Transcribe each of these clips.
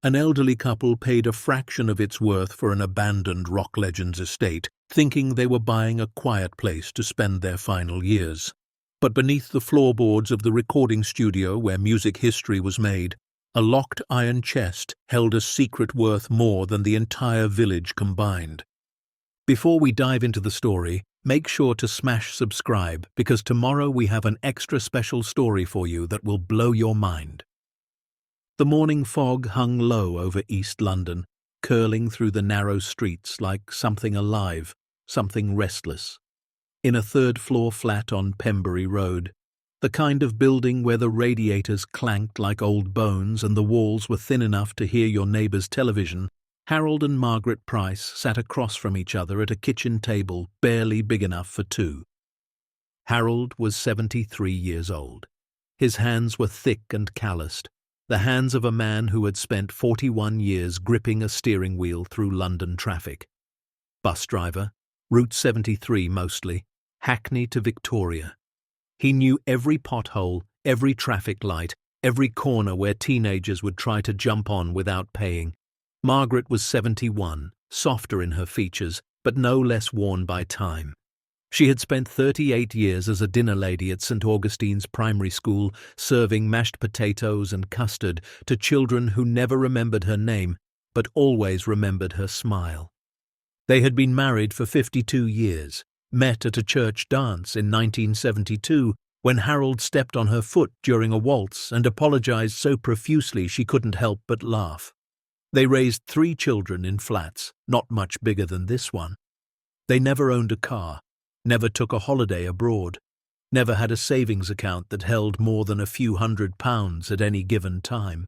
An elderly couple paid a fraction of its worth for an abandoned rock legend's estate, thinking they were buying a quiet place to spend their final years. But beneath the floorboards of the recording studio where music history was made, a locked iron chest held a secret worth more than the entire village combined. Before we dive into the story, make sure to smash subscribe, because tomorrow we have an extra special story for you that will blow your mind. The morning fog hung low over East London, curling through the narrow streets like something alive, something restless. In a third-floor flat on Pembury Road, the kind of building where the radiators clanked like old bones and the walls were thin enough to hear your neighbour's television, Harold and Margaret Price sat across from each other at a kitchen table barely big enough for two. Harold was 73 years old. His hands were thick and calloused, the hands of a man who had spent 41 years gripping a steering wheel through London traffic. Bus driver, Route 73 mostly, Hackney to Victoria. He knew every pothole, every traffic light, every corner where teenagers would try to jump on without paying. Margaret was 71, softer in her features, but no less worn by time. She had spent 38 years as a dinner lady at St. Augustine's primary school, serving mashed potatoes and custard to children who never remembered her name, but always remembered her smile. They had been married for 52 years, met at a church dance in 1972 when Harold stepped on her foot during a waltz and apologized so profusely she couldn't help but laugh. They raised 3 children in flats, not much bigger than this one. They never owned a car, never took a holiday abroad, never had a savings account that held more than a few £100 at any given time.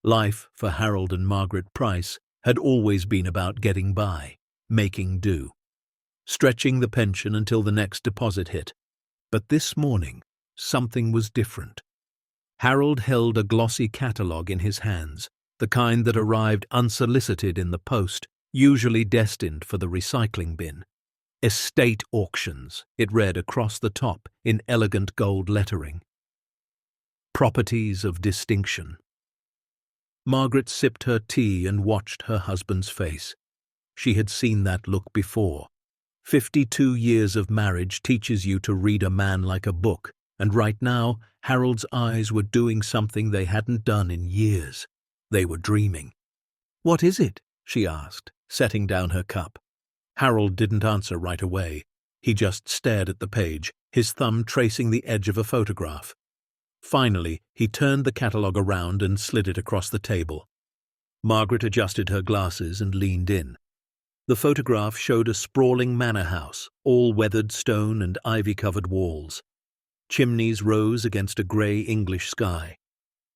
Life for Harold and Margaret Price had always been about getting by, making do, stretching the pension until the next deposit hit. But this morning, something was different. Harold held a glossy catalogue in his hands, the kind that arrived unsolicited in the post, usually destined for the recycling bin. Estate auctions, it read across the top in elegant gold lettering. Properties of distinction. Margaret sipped her tea and watched her husband's face. She had seen that look before. 52 years of marriage teaches you to read a man like a book, and right now Harold's eyes were doing something they hadn't done in years. They were dreaming. "What is it?" she asked, setting down her cup. Harold didn't answer right away. He just stared at the page, his thumb tracing the edge of a photograph. Finally, he turned the catalogue around and slid it across the table. Margaret adjusted her glasses and leaned in. The photograph showed a sprawling manor house, all weathered stone and ivy-covered walls. Chimneys rose against a grey English sky.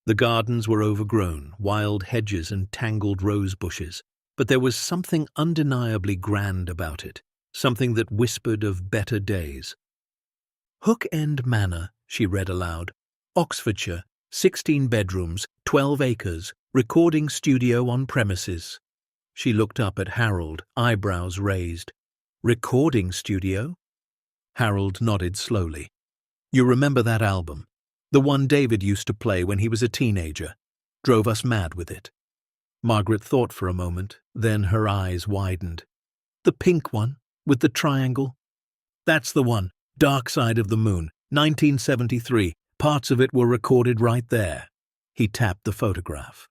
The gardens were overgrown, wild hedges and tangled rose bushes, but there was something undeniably grand about it, something that whispered of better days. "Hook End Manor," she read aloud. "Oxfordshire, 16 bedrooms, 12 acres, recording studio on premises." She looked up at Harold, eyebrows raised. "Recording studio?" Harold nodded slowly. "You remember that album? The one David used to play when he was a teenager. Drove us mad with it." Margaret thought for a moment, then her eyes widened. "The pink one, with the triangle?" "That's the one. Dark Side of the Moon, 1973. Parts of it were recorded right there." He tapped the photograph.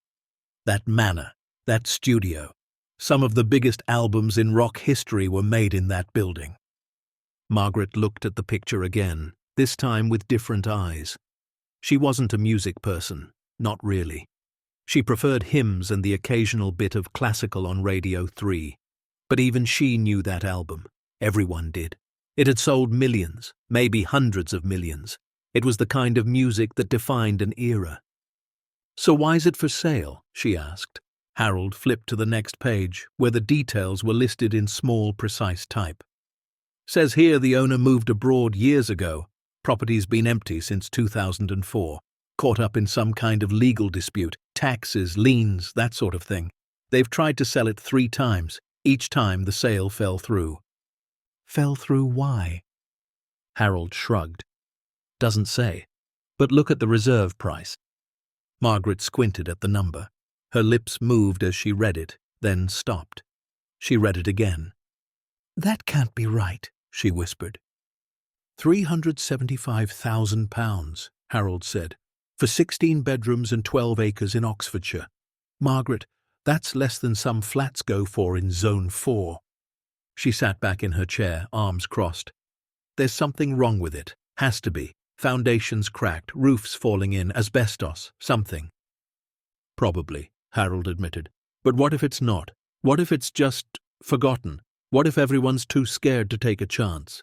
"That manor, that studio. Some of the biggest albums in rock history were made in that building." Margaret looked at the picture again, this time with different eyes. She wasn't a music person, not really. She preferred hymns and the occasional bit of classical on Radio 3. But even she knew that album. Everyone did. It had sold millions, maybe hundreds of millions. It was the kind of music that defined an era. "So why's it for sale?" she asked. Harold flipped to the next page, where the details were listed in small, precise type. "Says here the owner moved abroad years ago. Property's been empty since 2004. Caught up in some kind of legal dispute, taxes, liens, that sort of thing. They've tried to sell it 3 times. Each time the sale fell through." "Fell through why?" Harold shrugged. "Doesn't say. But look at the reserve price." Margaret squinted at the number. Her lips moved as she read it, then stopped. She read it again. "That can't be right," she whispered. £375,000, Harold said, "for 16 bedrooms and 12 acres in Oxfordshire. Margaret, that's less than some flats go for in Zone 4. She sat back in her chair, arms crossed. "There's something wrong with it. Has to be. Foundations cracked, roofs falling in, asbestos, something." "Probably," Harold admitted. "But what if it's not? What if it's just forgotten? What if everyone's too scared to take a chance?"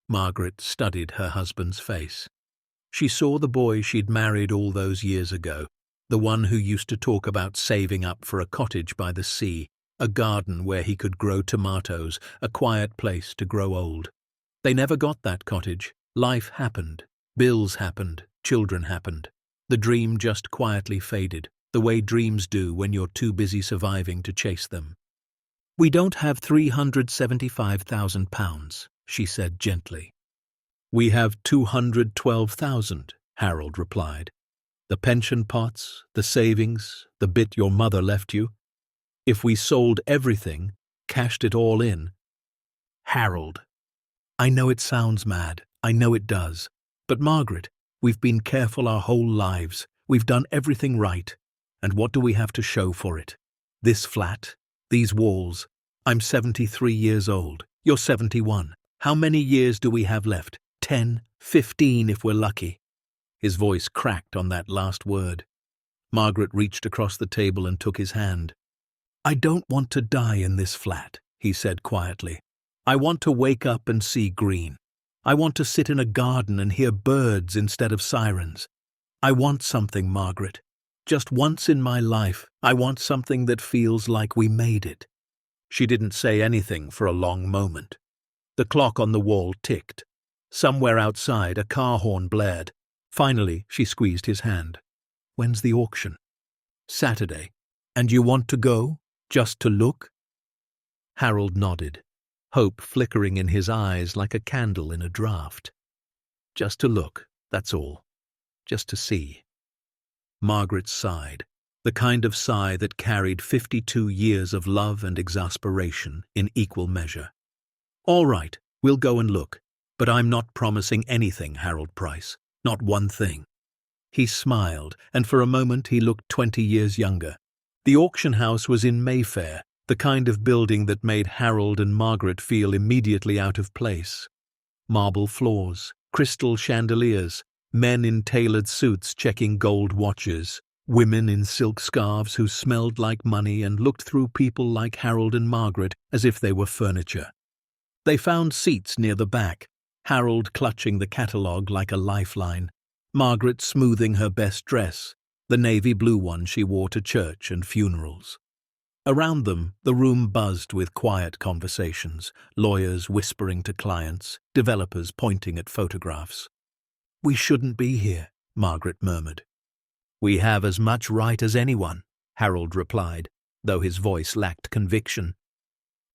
Margaret studied her husband's face. She saw the boy she'd married all those years ago, the one who used to talk about saving up for a cottage by the sea, a garden where he could grow tomatoes, a quiet place to grow old. They never got that cottage. Life happened. Bills happened. Children happened. The dream just quietly faded, the way dreams do when you're too busy surviving to chase them. "We don't have £375,000, she said gently. "We have 212,000, Harold replied. "The pension pots, the savings, the bit your mother left you. If we sold everything, cashed it all in." "Harold, I know it sounds mad, I know it does. But Margaret, we've been careful our whole lives. We've done everything right. And what do we have to show for it? This flat? These walls? I'm 73 years old. You're 71. How many years do we have left? 10, 15 if we're lucky." His voice cracked on that last word. Margaret reached across the table and took his hand. "I don't want to die in this flat," he said quietly. "I want to wake up and see green. I want to sit in a garden and hear birds instead of sirens. I want something, Margaret. Just once in my life, I want something that feels like we made it." She didn't say anything for a long moment. The clock on the wall ticked. Somewhere outside, a car horn blared. Finally, she squeezed his hand. "When's the auction?" "Saturday. And you want to go? Just to look?" Harold nodded, hope flickering in his eyes like a candle in a draught. "Just to look, that's all. Just to see." Margaret sighed, the kind of sigh that carried 52 years of love and exasperation in equal measure. "All right, we'll go and look. But I'm not promising anything, Harold Price. Not one thing." He smiled, and for a moment he looked 20 years younger. The auction house was in Mayfair, the kind of building that made Harold and Margaret feel immediately out of place. Marble floors, crystal chandeliers, men in tailored suits checking gold watches, women in silk scarves who smelled like money and looked through people like Harold and Margaret as if they were furniture. They found seats near the back, Harold clutching the catalogue like a lifeline, Margaret smoothing her best dress, the navy blue one she wore to church and funerals. Around them, the room buzzed with quiet conversations, lawyers whispering to clients, developers pointing at photographs. "We shouldn't be here," Margaret murmured. "We have as much right as anyone," Harold replied, though his voice lacked conviction.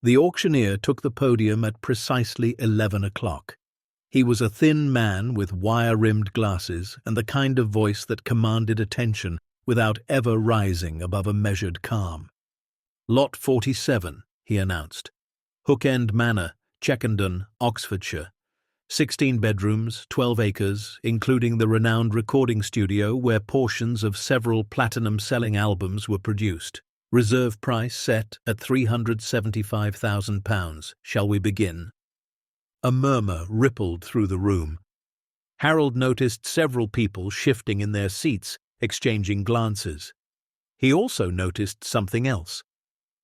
The auctioneer took the podium at precisely 11 o'clock. He was a thin man with wire-rimmed glasses and the kind of voice that commanded attention without ever rising above a measured calm. "Lot 47, he announced. "Hook End Manor, Checkendon, Oxfordshire. 16 bedrooms, 12 acres, including the renowned recording studio where portions of several platinum-selling albums were produced. Reserve price set at £375,000. Shall we begin?" A murmur rippled through the room. Harold noticed several people shifting in their seats, exchanging glances. He also noticed something else.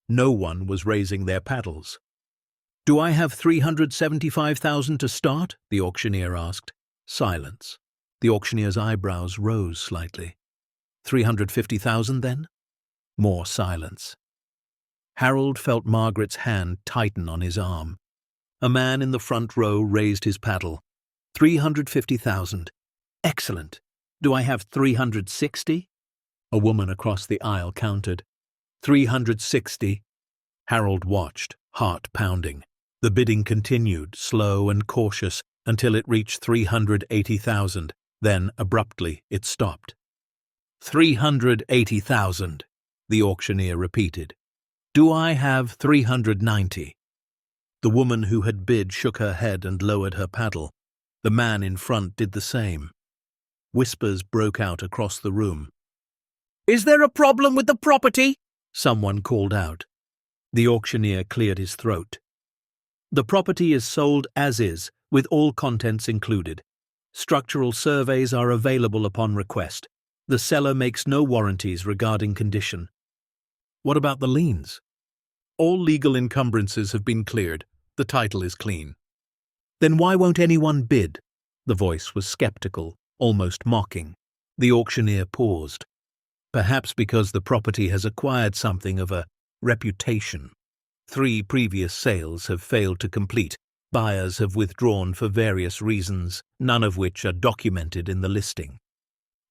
No one was raising their paddles. "Do I have 375,000 to start?" the auctioneer asked. Silence. The auctioneer's eyebrows rose slightly. 350,000 then? More silence. Harold felt Margaret's hand tighten on his arm. A man in the front row raised his paddle. 350,000. Excellent. Do I have 360? A woman across the aisle countered. 360. Harold watched, heart pounding. The bidding continued, slow and cautious, until it reached 380,000. Then, abruptly, it stopped. 380,000. the auctioneer repeated. "Do I have 390? The woman who had bid shook her head and lowered her paddle. The man in front did the same. Whispers broke out across the room. "Is there a problem with the property?" someone called out. The auctioneer cleared his throat. "The property is sold as is, with all contents included. Structural surveys are available upon request. The seller makes no warranties regarding condition." "What about the liens?" "All legal encumbrances have been cleared. The title is clean." "Then why won't anyone bid?" The voice was skeptical, almost mocking. The auctioneer paused. "Perhaps because the property has acquired something of a reputation. 3 previous sales have failed to complete. Buyers have withdrawn for various reasons, none of which are documented in the listing."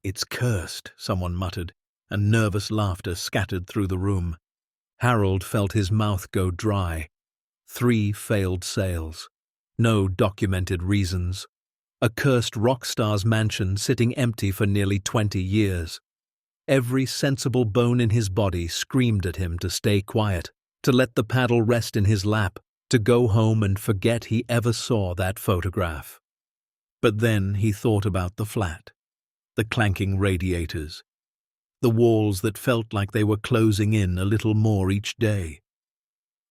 "It's cursed," someone muttered, and nervous laughter scattered through the room. Harold felt his mouth go dry. 3 failed sales. No documented reasons. A cursed rock star's mansion sitting empty for nearly 20 years. Every sensible bone in his body screamed at him to stay quiet, to let the paddle rest in his lap, to go home and forget he ever saw that photograph. But then he thought about the flat, the clanking radiators, the walls that felt like they were closing in a little more each day.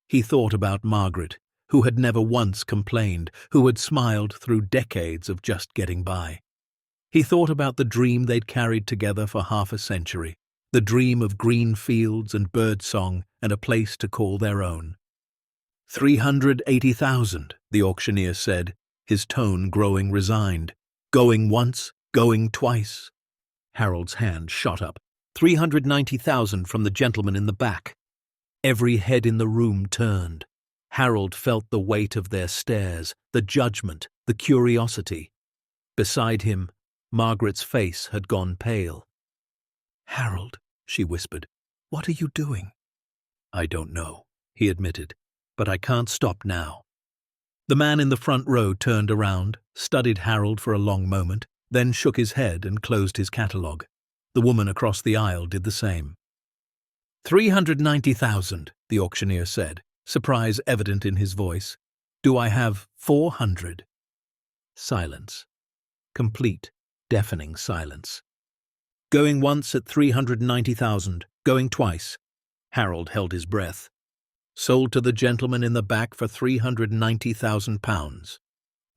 He thought about Margaret, who had never once complained, who had smiled through decades of just getting by. He thought about the dream they'd carried together for half a century, the dream of green fields and birdsong and a place to call their own. 380,000, the auctioneer said, his tone growing resigned. "Going once, going twice." Harold's hand shot up. 390,000 from the gentleman in the back. Every head in the room turned. Harold felt the weight of their stares, the judgment, the curiosity. Beside him, Margaret's face had gone pale. "Harold," she whispered, "what are you doing?" "I don't know," he admitted, "but I can't stop now." The man in the front row turned around, studied Harold for a long moment, then shook his head and closed his catalogue. The woman across the aisle did the same. 390,000, the auctioneer said, surprise evident in his voice. "Do I have 400? Silence. Complete, deafening silence. "Going once at 390,000, going twice." Harold held his breath. "Sold to the gentleman in the back for £390,000.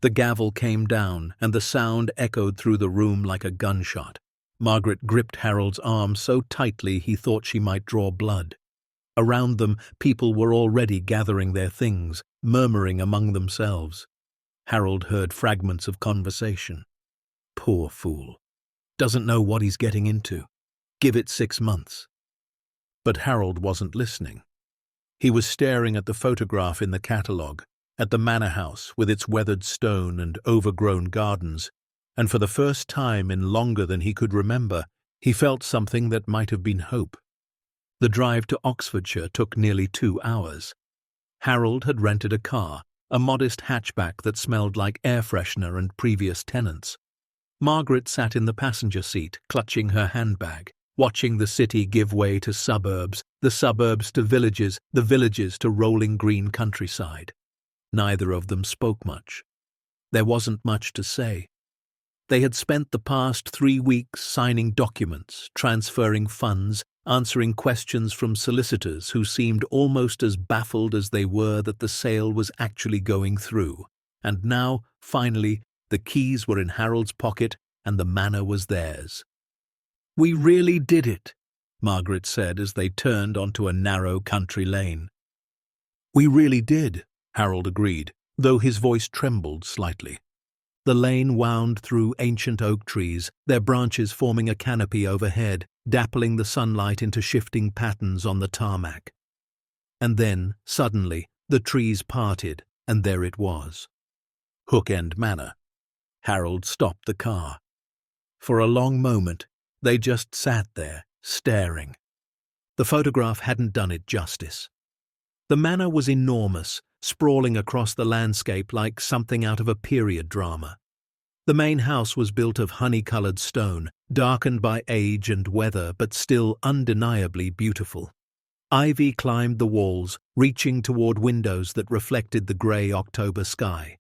The gavel came down, and the sound echoed through the room like a gunshot. Margaret gripped Harold's arm so tightly he thought she might draw blood. Around them, people were already gathering their things, murmuring among themselves. Harold heard fragments of conversation. "Poor fool. Doesn't know what he's getting into. Give it 6 months." But Harold wasn't listening. He was staring at the photograph in the catalogue, at the manor house with its weathered stone and overgrown gardens, and for the first time in longer than he could remember, he felt something that might have been hope. The drive to Oxfordshire took nearly 2 hours. Harold had rented a car, a modest hatchback that smelled like air freshener and previous tenants. Margaret sat in the passenger seat, clutching her handbag, watching the city give way to suburbs, the suburbs to villages, the villages to rolling green countryside. Neither of them spoke much. There wasn't much to say. They had spent the past 3 weeks signing documents, transferring funds, answering questions from solicitors who seemed almost as baffled as they were that the sale was actually going through. And now, finally, the keys were in Harold's pocket and the manor was theirs. "We really did it," Margaret said as they turned onto a narrow country lane. "We really did," Harold agreed, though his voice trembled slightly. The lane wound through ancient oak trees, their branches forming a canopy overhead, dappling the sunlight into shifting patterns on the tarmac. And then, suddenly, the trees parted, and there it was. Hook End Manor. Harold stopped the car. For a long moment, they just sat there, staring. The photograph hadn't done it justice. The manor was enormous, sprawling across the landscape like something out of a period drama. The main house was built of honey-colored stone, darkened by age and weather but still undeniably beautiful. Ivy climbed the walls, reaching toward windows that reflected the grey October sky.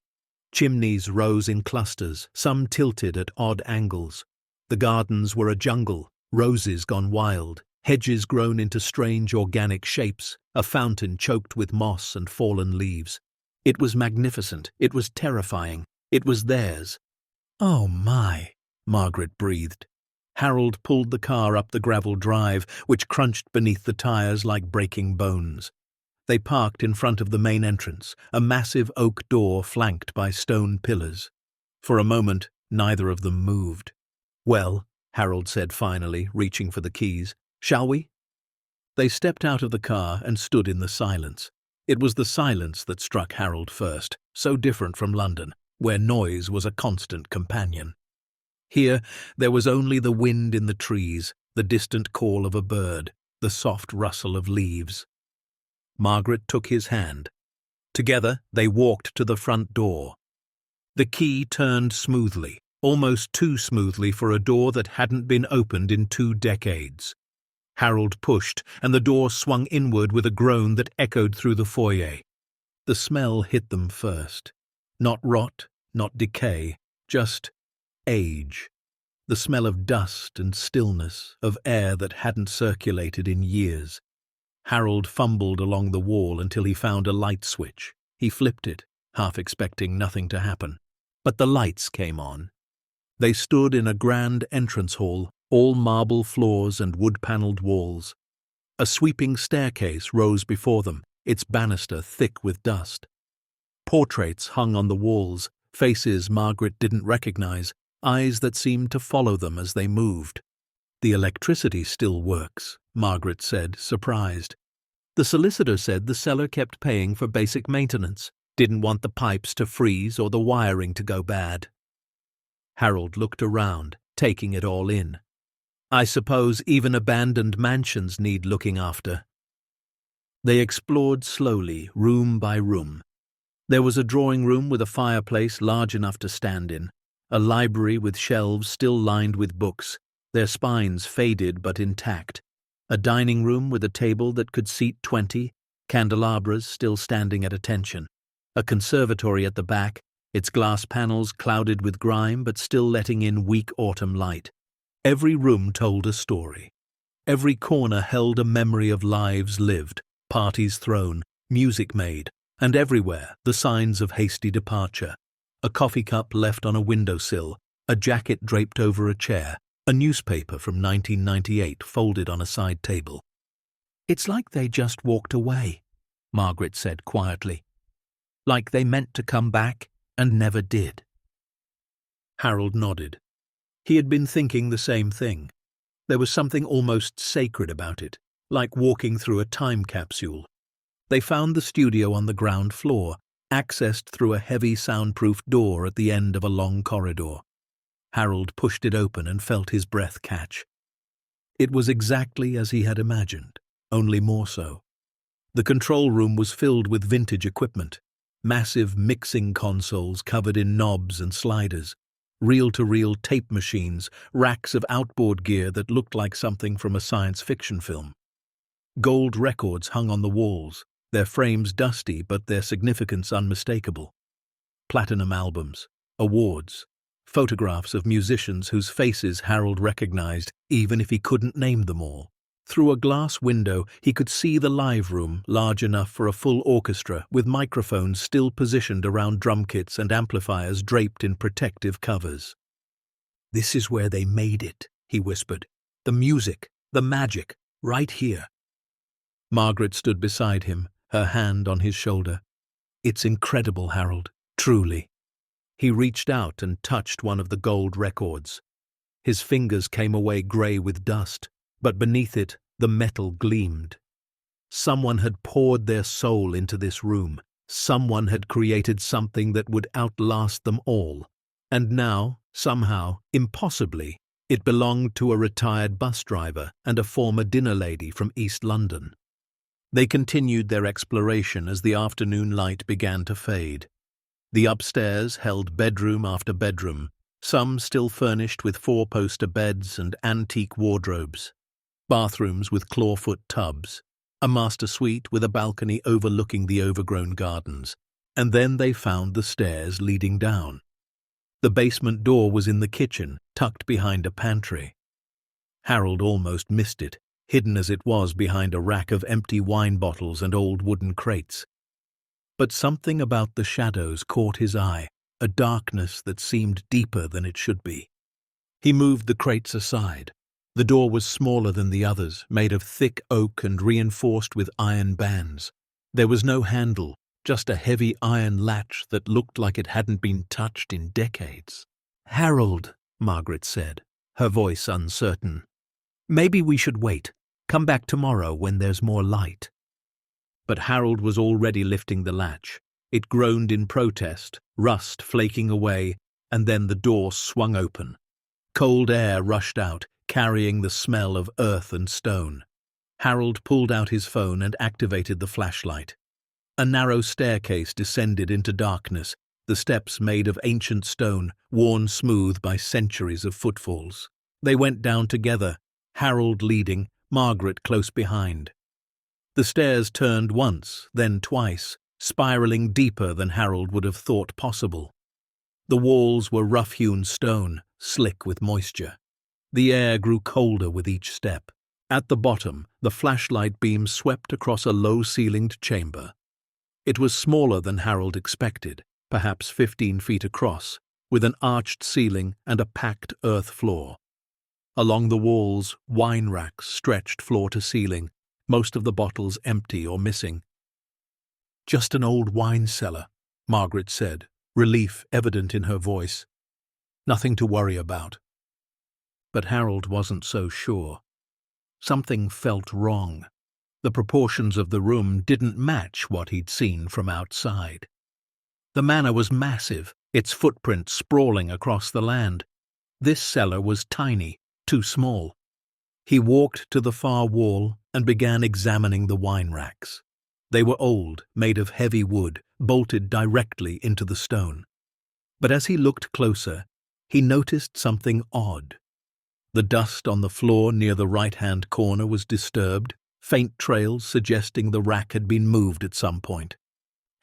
Chimneys rose in clusters, some tilted at odd angles. The gardens were a jungle, roses gone wild, hedges grown into strange organic shapes, a fountain choked with moss and fallen leaves. It was magnificent, it was terrifying, it was theirs. "Oh my," Margaret breathed. Harold pulled the car up the gravel drive, which crunched beneath the tires like breaking bones. They parked in front of the main entrance, a massive oak door flanked by stone pillars. For a moment, neither of them moved. "Well," Harold said finally, reaching for the keys, "shall we?" They stepped out of the car and stood in the silence. It was the silence that struck Harold first, so different from London, where noise was a constant companion. Here, there was only the wind in the trees, the distant call of a bird, the soft rustle of leaves. Margaret took his hand. Together, they walked to the front door. The key turned smoothly, almost too smoothly for a door that hadn't been opened in 2 decades. Harold pushed, and the door swung inward with a groan that echoed through the foyer. The smell hit them first. Not rot, not decay, just age. The smell of dust and stillness, of air that hadn't circulated in years. Harold fumbled along the wall until he found a light switch. He flipped it, half expecting nothing to happen. But the lights came on. They stood in a grand entrance hall, all marble floors and wood-panelled walls. A sweeping staircase rose before them, its banister thick with dust. Portraits hung on the walls, faces Margaret didn't recognize, eyes that seemed to follow them as they moved. "The electricity still works," Margaret said, surprised. "The solicitor said the seller kept paying for basic maintenance, didn't want the pipes to freeze or the wiring to go bad." Harold looked around, taking it all in. "I suppose even abandoned mansions need looking after." They explored slowly, room by room. There was a drawing room with a fireplace large enough to stand in, a library with shelves still lined with books, their spines faded but intact, a dining room with a table that could seat 20, candelabras still standing at attention, a conservatory at the back, its glass panels clouded with grime but still letting in weak autumn light. Every room told a story. Every corner held a memory of lives lived, parties thrown, music made, and everywhere the signs of hasty departure. A coffee cup left on a windowsill, a jacket draped over a chair, a newspaper from 1998 folded on a side table. "It's like they just walked away," Margaret said quietly. "Like they meant to come back and never did." Harold nodded. He had been thinking the same thing. There was something almost sacred about it, like walking through a time capsule. They found the studio on the ground floor, accessed through a heavy soundproof door at the end of a long corridor. Harold pushed it open and felt his breath catch. It was exactly as he had imagined, only more so. The control room was filled with vintage equipment, massive mixing consoles covered in knobs and sliders, reel-to-reel tape machines, racks of outboard gear that looked like something from a science fiction film. Gold records hung on the walls, their frames dusty but their significance unmistakable. Platinum albums, awards, photographs of musicians whose faces Harold recognized, even if he couldn't name them all. Through a glass window, he could see the live room, large enough for a full orchestra, with microphones still positioned around drum kits and amplifiers draped in protective covers. "This is where they made it," he whispered. "The music, the magic, right here." Margaret stood beside him, her hand on his shoulder. "It's incredible, Harold, truly." He reached out and touched one of the gold records. His fingers came away grey with dust, but beneath it, the metal gleamed. Someone had poured their soul into this room. Someone had created something that would outlast them all. And now, somehow, impossibly, it belonged to a retired bus driver and a former dinner lady from East London. They continued their exploration as the afternoon light began to fade. The upstairs held bedroom after bedroom, some still furnished with four-poster beds and antique wardrobes, bathrooms with clawfoot tubs, a master suite with a balcony overlooking the overgrown gardens, and then they found the stairs leading down. The basement door was in the kitchen, tucked behind a pantry. Harold almost missed it, hidden as it was behind a rack of empty wine bottles and old wooden crates. But something about the shadows caught his eye, a darkness that seemed deeper than it should be. He moved the crates aside. The door was smaller than the others, made of thick oak and reinforced with iron bands. There was no handle, just a heavy iron latch that looked like it hadn't been touched in decades. "Harold," Margaret said, her voice uncertain. "Maybe we should wait. Come back tomorrow when there's more light." But Harold was already lifting the latch. It groaned in protest, rust flaking away, and then the door swung open. Cold air rushed out, carrying the smell of earth and stone. Harold pulled out his phone and activated the flashlight. A narrow staircase descended into darkness, the steps made of ancient stone, worn smooth by centuries of footfalls. They went down together, Harold leading, Margaret close behind. The stairs turned once, then twice, spiraling deeper than Harold would have thought possible. The walls were rough-hewn stone, slick with moisture. The air grew colder with each step. At the bottom, the flashlight beam swept across a low-ceilinged chamber. It was smaller than Harold expected, perhaps 15 feet across, with an arched ceiling and a packed earth floor. Along the walls, wine racks stretched floor to ceiling, most of the bottles empty or missing. "Just an old wine cellar," Margaret said, relief evident in her voice. "Nothing to worry about." But Harold wasn't so sure. Something felt wrong. The proportions of the room didn't match what he'd seen from outside. The manor was massive, its footprint sprawling across the land. This cellar was tiny, too small. He walked to the far wall and began examining the wine racks. They were old, made of heavy wood, bolted directly into the stone. But as he looked closer, he noticed something odd. The dust on the floor near the right-hand corner was disturbed, faint trails suggesting the rack had been moved at some point.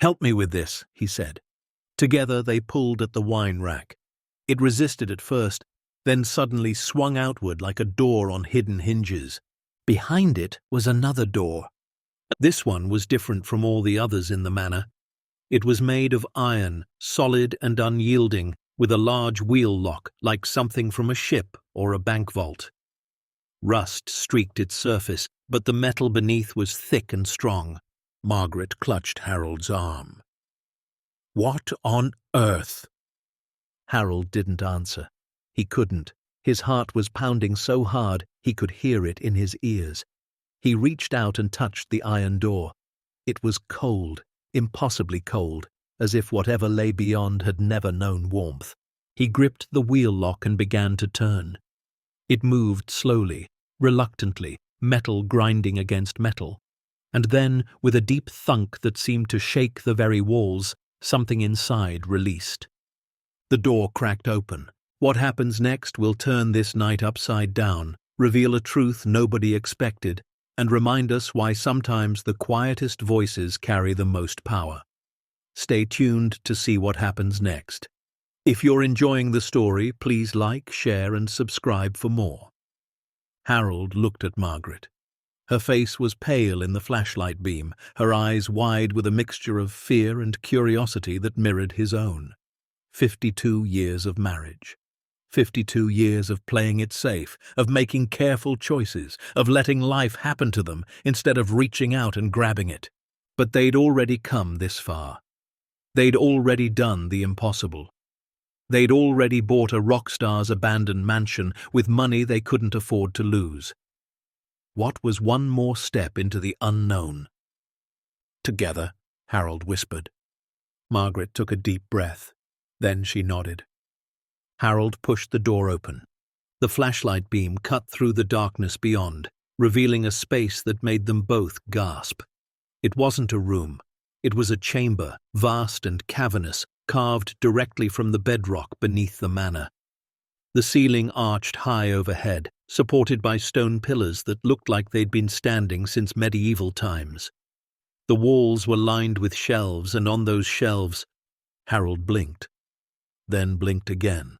"Help me with this," he said. Together they pulled at the wine rack. It resisted at first, then suddenly swung outward like a door on hidden hinges. Behind it was another door. This one was different from all the others in the manor. It was made of iron, solid and unyielding, with a large wheel lock like something from a ship or a bank vault. Rust streaked its surface, but the metal beneath was thick and strong. Margaret clutched Harold's arm. "What on earth?" Harold didn't answer. He couldn't. His heart was pounding so hard he could hear it in his ears. He reached out and touched the iron door. It was cold, impossibly cold, as if whatever lay beyond had never known warmth. He gripped the wheel lock and began to turn. It moved slowly, reluctantly, metal grinding against metal. And then, with a deep thunk that seemed to shake the very walls, something inside released. The door cracked open. What happens next will turn this night upside down, reveal a truth nobody expected, and remind us why sometimes the quietest voices carry the most power. Stay tuned to see what happens next. If you're enjoying the story, please like, share, and subscribe for more. Harold looked at Margaret. Her face was pale in the flashlight beam, her eyes wide with a mixture of fear and curiosity that mirrored his own. 52 years of marriage. 52 years of playing it safe, of making careful choices, of letting life happen to them instead of reaching out and grabbing it. But they'd already come this far. They'd already done the impossible. They'd already bought a rock star's abandoned mansion with money they couldn't afford to lose. What was one more step into the unknown? "Together," Harold whispered. Margaret took a deep breath. Then she nodded. Harold pushed the door open. The flashlight beam cut through the darkness beyond, revealing a space that made them both gasp. It wasn't a room. It was a chamber, vast and cavernous, carved directly from the bedrock beneath the manor. The ceiling arched high overhead, supported by stone pillars that looked like they'd been standing since medieval times. The walls were lined with shelves, and on those shelves, Harold blinked, then blinked again.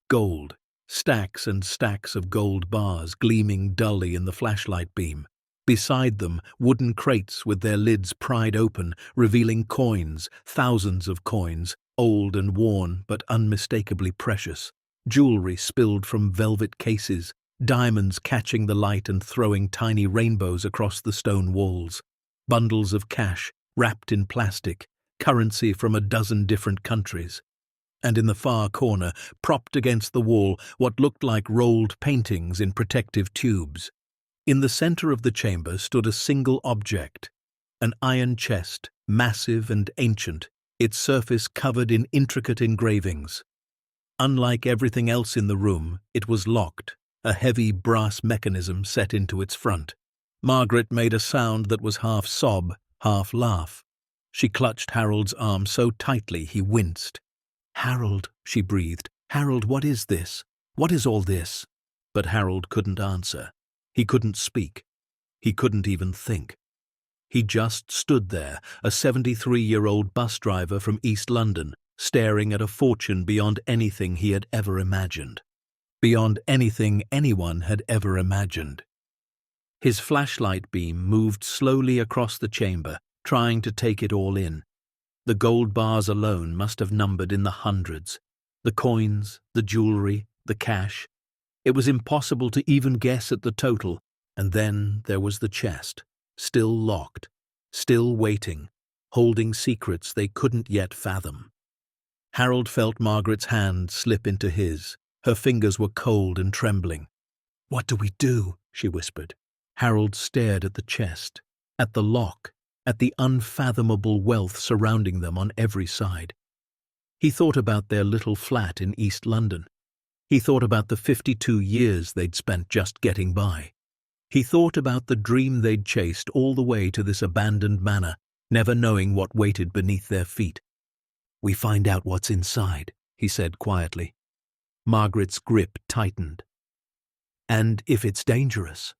Gold, stacks and stacks of gold bars gleaming dully in the flashlight beam. Beside them, wooden crates with their lids pried open, revealing coins, thousands of coins, old and worn but unmistakably precious. Jewelry spilled from velvet cases, diamonds catching the light and throwing tiny rainbows across the stone walls. Bundles of cash, wrapped in plastic, currency from a dozen different countries. And in the far corner, propped against the wall, what looked like rolled paintings in protective tubes. In the center of the chamber stood a single object, an iron chest, massive and ancient, its surface covered in intricate engravings. Unlike everything else in the room, it was locked, a heavy brass mechanism set into its front. Margaret made a sound that was half sob, half laugh. She clutched Harold's arm so tightly he winced. "Harold," she breathed. "Harold, what is this? What is all this?" But Harold couldn't answer. He couldn't speak. He couldn't even think. He just stood there, a 73-year-old bus driver from East London, staring at a fortune beyond anything he had ever imagined. Beyond anything anyone had ever imagined. His flashlight beam moved slowly across the chamber, trying to take it all in. The gold bars alone must have numbered in the hundreds. The coins, the jewelry, the cash. It was impossible to even guess at the total. And then there was the chest, still locked, still waiting, holding secrets they couldn't yet fathom. Harold felt Margaret's hand slip into his. Her fingers were cold and trembling. "What do we do?" she whispered. Harold stared at the chest, at the lock, at the unfathomable wealth surrounding them on every side. He thought about their little flat in East London. He thought about the 52 years they'd spent just getting by. He thought about the dream they'd chased all the way to this abandoned manor, never knowing what waited beneath their feet. "We find out what's inside," he said quietly. Margaret's grip tightened. "And if it's dangerous?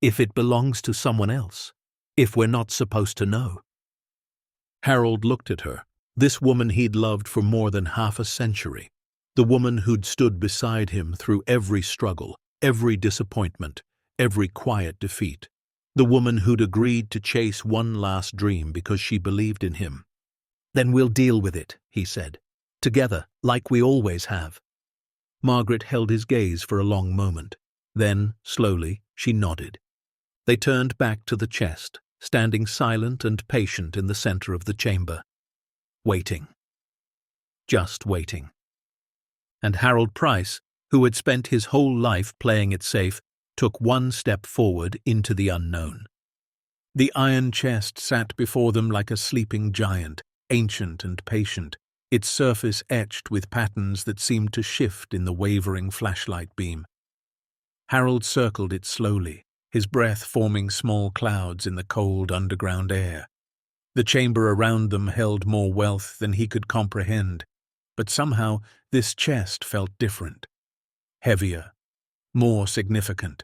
If it belongs to someone else? If we're not supposed to know?" Harold looked at her, this woman he'd loved for more than half a century, the woman who'd stood beside him through every struggle, every disappointment, every quiet defeat, the woman who'd agreed to chase one last dream because she believed in him. "Then we'll deal with it," he said, "together, like we always have." Margaret held his gaze for a long moment. Then, slowly, she nodded. They turned back to the chest, standing silent and patient in the center of the chamber. Waiting. Just waiting. And Harold Price, who had spent his whole life playing it safe, took one step forward into the unknown. The iron chest sat before them like a sleeping giant, ancient and patient, its surface etched with patterns that seemed to shift in the wavering flashlight beam. Harold circled it slowly, his breath forming small clouds in the cold underground air. The chamber around them held more wealth than he could comprehend, but somehow this chest felt different, heavier, more significant.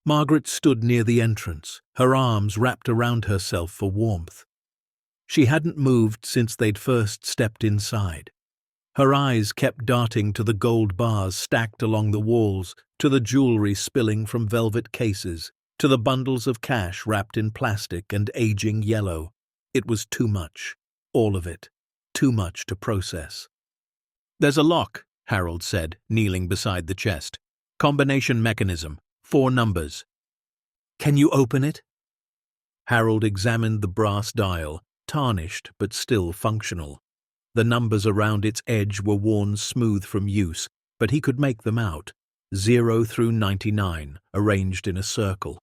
Margaret stood near the entrance, her arms wrapped around herself for warmth. She hadn't moved since they'd first stepped inside. Her eyes kept darting to the gold bars stacked along the walls, to the jewelry spilling from velvet cases, to the bundles of cash wrapped in plastic and aging yellow. It was too much, all of it, too much to process. "There's a lock," Harold said, kneeling beside the chest. "Combination mechanism, 4 numbers. Can you open it?" Harold examined the brass dial, tarnished but still functional. The numbers around its edge were worn smooth from use, but he could make them out, 0 through 99, arranged in a circle.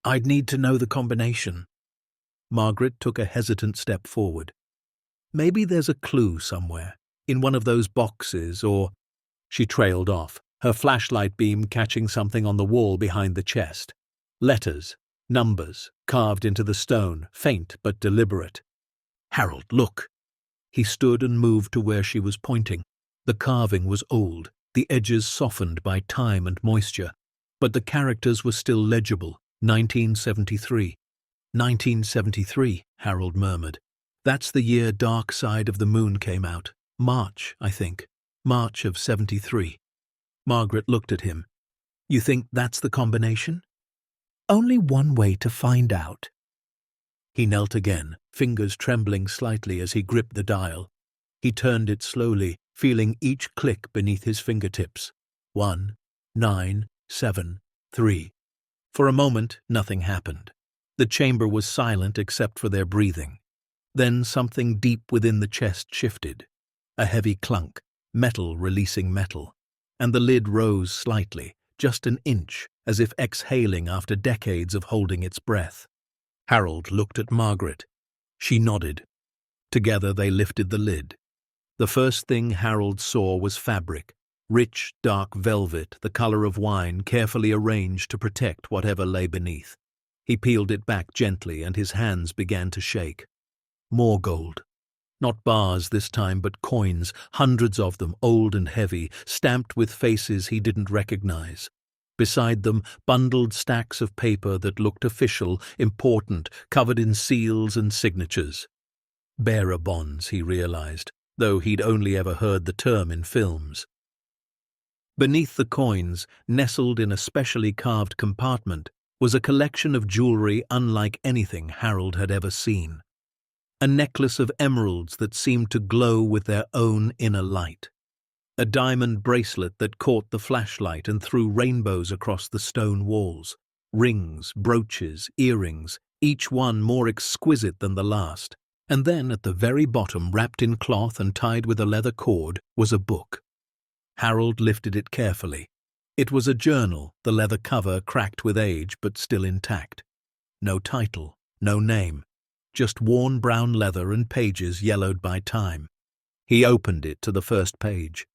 "I'd need to know the combination." Margaret took a hesitant step forward. "Maybe there's a clue somewhere, in one of those boxes, or—" She trailed off, her flashlight beam catching something on the wall behind the chest. Letters, numbers, carved into the stone, faint but deliberate. "Harold, look!" He stood and moved to where she was pointing. The carving was old, the edges softened by time and moisture, but the characters were still legible. 1973. 1973, Harold murmured. That's the year Dark Side of the Moon came out. March, I think. March of 73. Margaret looked at him. You think that's the combination? Only one way to find out. He knelt again, fingers trembling slightly as he gripped the dial. He turned it slowly, feeling each click beneath his fingertips. 1, 9, 7, 3. For a moment, nothing happened. The chamber was silent except for their breathing. Then something deep within the chest shifted. A heavy clunk, metal releasing metal. And the lid rose slightly, just an inch, as if exhaling after decades of holding its breath. Harold looked at Margaret. She nodded. Together they lifted the lid. The first thing Harold saw was fabric, rich, dark velvet, the color of wine, carefully arranged to protect whatever lay beneath. He peeled it back gently, and his hands began to shake. More gold. Not bars this time, but coins, hundreds of them, old and heavy, stamped with faces he didn't recognize. Beside them, bundled stacks of paper that looked official, important, covered in seals and signatures. Bearer bonds, he realized, though he'd only ever heard the term in films. Beneath the coins, nestled in a specially carved compartment, was a collection of jewelry unlike anything Harold had ever seen. A necklace of emeralds that seemed to glow with their own inner light. A diamond bracelet that caught the flashlight and threw rainbows across the stone walls. Rings, brooches, earrings, each one more exquisite than the last. And then at the very bottom, wrapped in cloth and tied with a leather cord, was a book. Harold lifted it carefully. It was a journal, the leather cover cracked with age but still intact. No title, no name, just worn brown leather and pages yellowed by time. He opened it to the first page.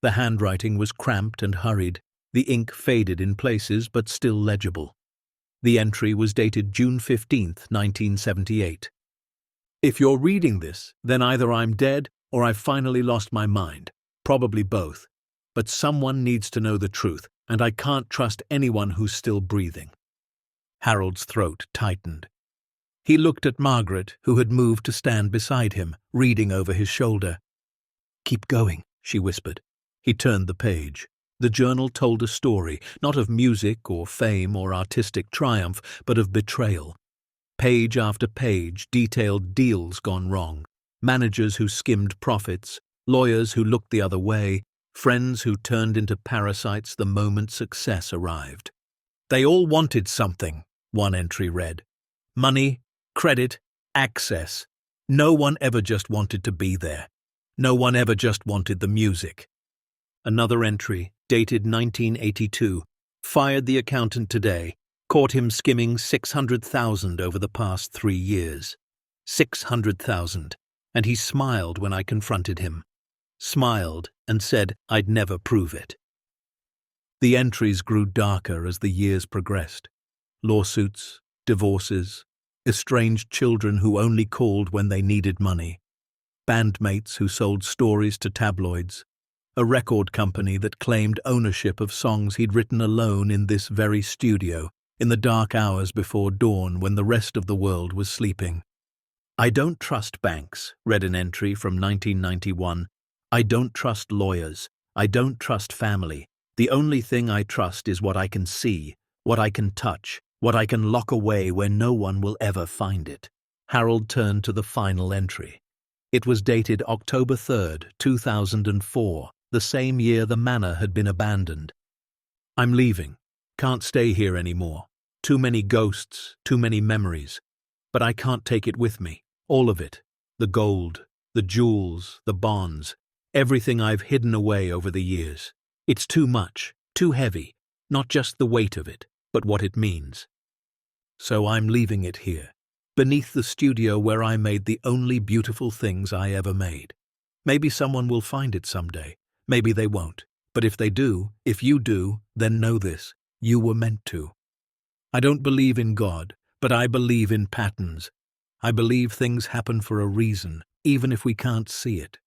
The handwriting was cramped and hurried, the ink faded in places but still legible. The entry was dated June 15th, 1978. If you're reading this, then either I'm dead or I've finally lost my mind. Probably both. But someone needs to know the truth, and I can't trust anyone who's still breathing. Harold's throat tightened. He looked at Margaret, who had moved to stand beside him, reading over his shoulder. Keep going, she whispered. He turned the page. The journal told a story, not of music or fame or artistic triumph, but of betrayal. Page after page detailed deals gone wrong, managers who skimmed profits, lawyers who looked the other way, friends who turned into parasites the moment success arrived. They all wanted something, one entry read. Money, credit, access. No one ever just wanted to be there. No one ever just wanted the music. Another entry, dated 1982, fired the accountant today, caught him skimming 600,000 over the past 3 years. 600,000, and he smiled when I confronted him. Smiled and said I'd never prove it. The entries grew darker as the years progressed. Lawsuits, divorces, estranged children who only called when they needed money, bandmates who sold stories to tabloids, a record company that claimed ownership of songs he'd written alone in this very studio, in the dark hours before dawn when the rest of the world was sleeping. I don't trust banks, read an entry from 1991. I don't trust lawyers. I don't trust family. The only thing I trust is what I can see, what I can touch, what I can lock away where no one will ever find it. Harold turned to the final entry. It was dated October 3rd, 2004, the same year the manor had been abandoned. I'm leaving. Can't stay here anymore. Too many ghosts, too many memories. But I can't take it with me. All of it. The gold, the jewels, the bonds. Everything I've hidden away over the years. It's too much, too heavy, not just the weight of it, but what it means. So I'm leaving it here, beneath the studio where I made the only beautiful things I ever made. Maybe someone will find it someday. Maybe they won't. But if they do, if you do, then know this. You were meant to. I don't believe in God, but I believe in patterns. I believe things happen for a reason, even if we can't see it.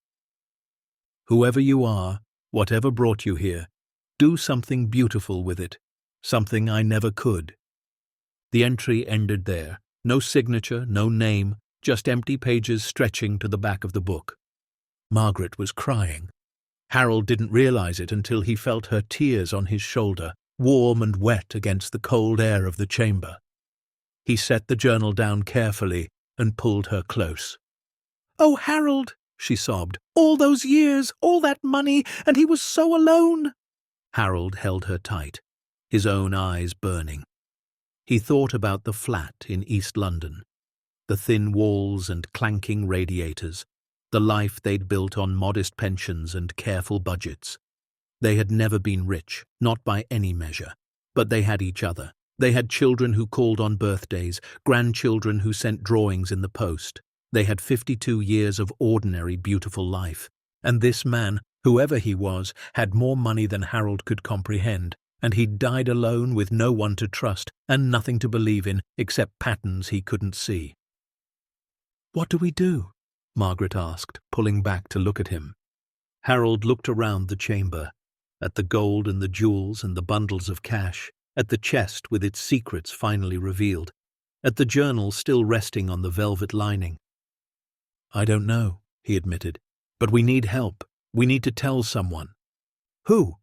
Whoever you are, Whatever brought you here, do something beautiful with it, something I never could." The entry ended there. No signature, no name, just empty pages stretching to the back of the book. Margaret was crying. Harold didn't realize it until he felt her tears on his shoulder, warm and wet against the cold air of the chamber. He set the journal down carefully and pulled her close. "Oh, Harold," she sobbed, "all those years, all that money, and he was so alone." Harold held her tight, his own eyes burning. He thought about the flat in East London, the thin walls and clanking radiators, the life they'd built on modest pensions and careful budgets. They had never been rich, not by any measure, but they had each other. They had children who called on birthdays, grandchildren who sent drawings in the post. They had 52 years of ordinary, beautiful life. And this man, whoever he was, had more money than Harold could comprehend, and he'd died alone with no one to trust and nothing to believe in except patterns he couldn't see. "What do we do?" Margaret asked, pulling back to look at him. Harold looked around the chamber, at the gold and the jewels and the bundles of cash, at the chest with its secrets finally revealed, at the journal still resting on the velvet lining. "I don't know," he admitted, "but we need help. We need to tell someone." "Who?"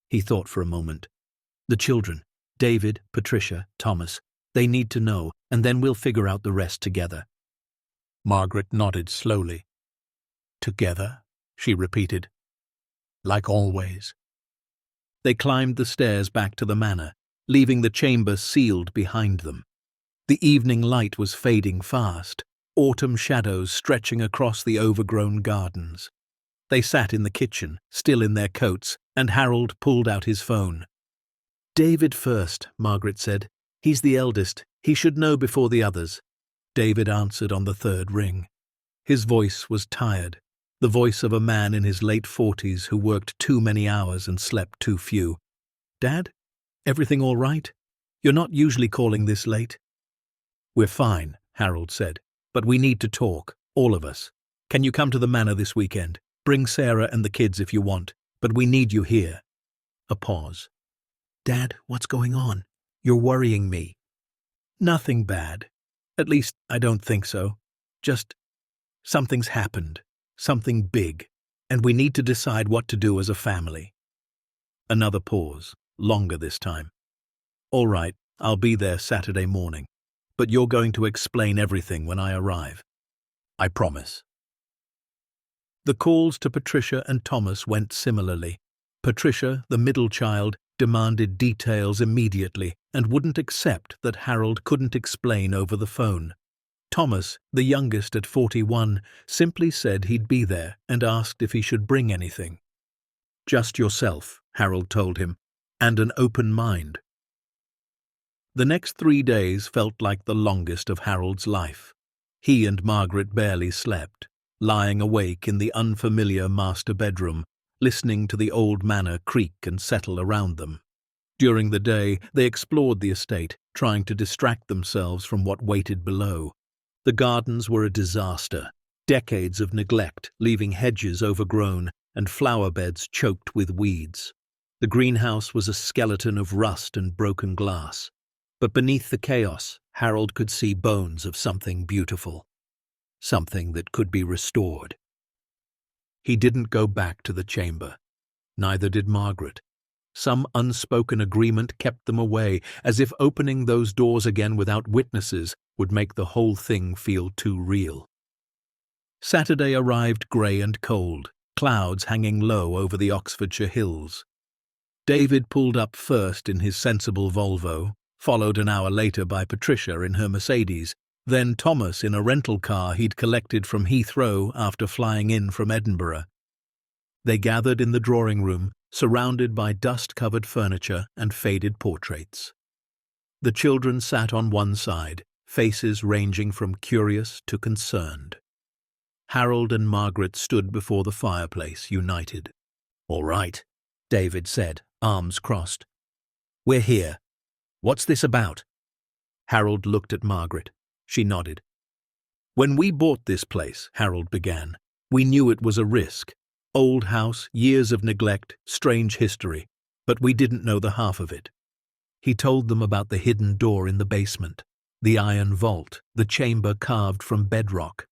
He thought for a moment. "The children. David, Patricia, Thomas. They need to know, and then we'll figure out the rest together." Margaret nodded slowly. "Together?" she repeated. "Like always." They climbed the stairs back to the manor, leaving the chamber sealed behind them. The evening light was fading fast, autumn shadows stretching across the overgrown gardens. They sat in the kitchen, still in their coats, and Harold pulled out his phone. "David first," Margaret said. "He's the eldest. He should know before the others." David answered on the third ring. His voice was tired, the voice of a man in his late 40s who worked too many hours and slept too few. "Dad? Everything all right? You're not usually calling this late." "We're fine," Harold said, "but we need to talk, all of us. Can you come to the manor this weekend? Bring Sarah and the kids if you want, but we need you here." A pause. "Dad, what's going on? You're worrying me." "Nothing bad. At least, I don't think so. Just something's happened, something big, and we need to decide what to do as a family." Another pause, longer this time. "All right, I'll be there Saturday morning, but you're going to explain everything when I arrive." "I promise." The calls to Patricia and Thomas went similarly. Patricia, the middle child, demanded details immediately and wouldn't accept that Harold couldn't explain over the phone. Thomas, the youngest at 41, simply said he'd be there and asked if he should bring anything. "Just yourself," Harold told him, "and an open mind." The next 3 days felt like the longest of Harold's life. He and Margaret barely slept, lying awake in the unfamiliar master bedroom, listening to the old manor creak and settle around them. During the day, they explored the estate, trying to distract themselves from what waited below. The gardens were a disaster, decades of neglect, leaving hedges overgrown and flower beds choked with weeds. The greenhouse was a skeleton of rust and broken glass. But beneath the chaos, Harold could see bones of something beautiful, something that could be restored. He didn't go back to the chamber. Neither did Margaret. Some unspoken agreement kept them away, as if opening those doors again without witnesses would make the whole thing feel too real. Saturday arrived grey and cold, clouds hanging low over the Oxfordshire hills. David pulled up first in his sensible Volvo, followed an hour later by Patricia in her Mercedes, then Thomas in a rental car he'd collected from Heathrow after flying in from Edinburgh. They gathered in the drawing room, surrounded by dust-covered furniture and faded portraits. The children sat on one side, faces ranging from curious to concerned. Harold and Margaret stood before the fireplace, united. "All right," David said, arms crossed. "We're here. What's this about?" Harold looked at Margaret. She nodded. "When we bought this place," Harold began, "we knew it was a risk. Old house, years of neglect, strange history, but we didn't know the half of it. He told them about the hidden door in the basement, the iron vault, the chamber carved from bedrock.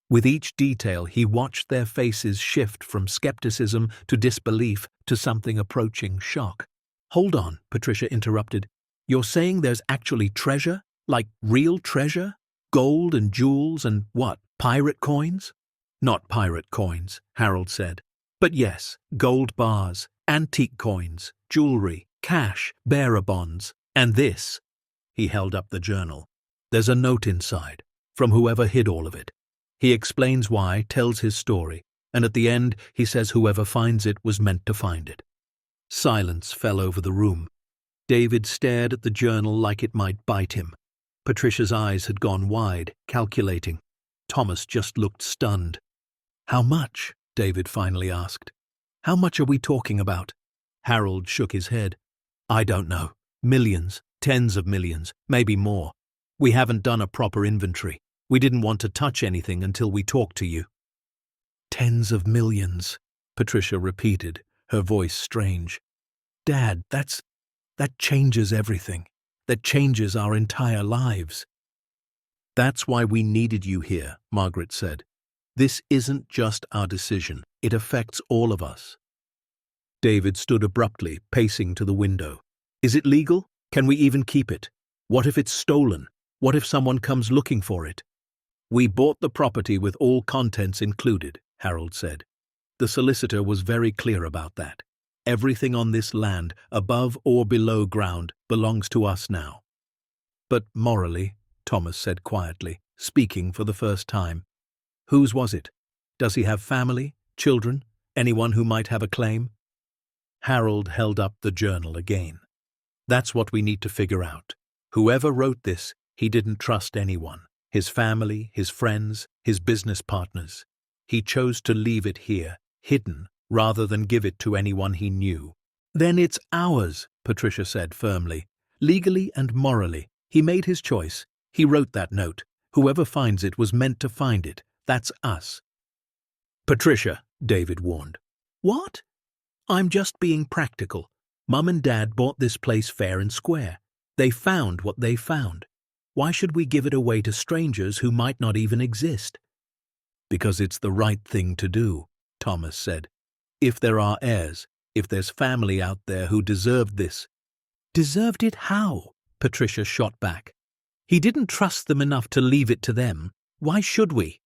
With each detail, he watched their faces shift from skepticism to disbelief to something approaching shock. "Hold on," Patricia interrupted. "You're saying there's actually treasure? Like real treasure? Gold and jewels and what, pirate coins?" "Not pirate coins," Harold said. "But yes, gold bars, antique coins, jewelry, cash, bearer bonds, and this." He held up the journal. "There's a note inside, from whoever hid all of it. He explains why, tells his story, and at the end he says whoever finds it was meant to find it." Silence fell over the room. David stared at the journal like it might bite him. Patricia's eyes had gone wide, calculating. Thomas just looked stunned. "How much?" David finally asked. "How much are we talking about?" Harold shook his head. "I don't know. Millions, tens of millions, maybe more. We haven't done a proper inventory. We didn't want to touch anything until we talked to you." "Tens of millions," Patricia repeated, her voice strange. "Dad, that changes everything. That changes our entire lives." "That's why we needed you here," Margaret said. "This isn't just our decision. It affects all of us." David stood abruptly, pacing to the window. "Is it legal? Can we even keep it? What if it's stolen? What if someone comes looking for it?" "We bought the property with all contents included," Harold said. "The solicitor was very clear about that. Everything on this land, above or below ground, belongs to us now." "But morally," Thomas said quietly, speaking for the first time, "whose was it? Does he have family, children, anyone who might have a claim?" Harold held up the journal again. "That's what we need to figure out. Whoever wrote this, he didn't trust anyone. His family, his friends, his business partners. He chose to leave it here, hidden, rather than give it to anyone he knew." "Then it's ours," Patricia said firmly. "Legally and morally. He made his choice. He wrote that note. Whoever finds it was meant to find it. That's us." "Patricia," David warned. "What?" "I'm just being practical. Mum and Dad bought this place fair and square. They found what they found. Why should we give it away to strangers who might not even exist?" "Because it's the right thing to do," Thomas said. "If there are heirs, if there's family out there who deserved this." "Deserved it how?" Patricia shot back. "He didn't trust them enough to leave it to them. Why should we?"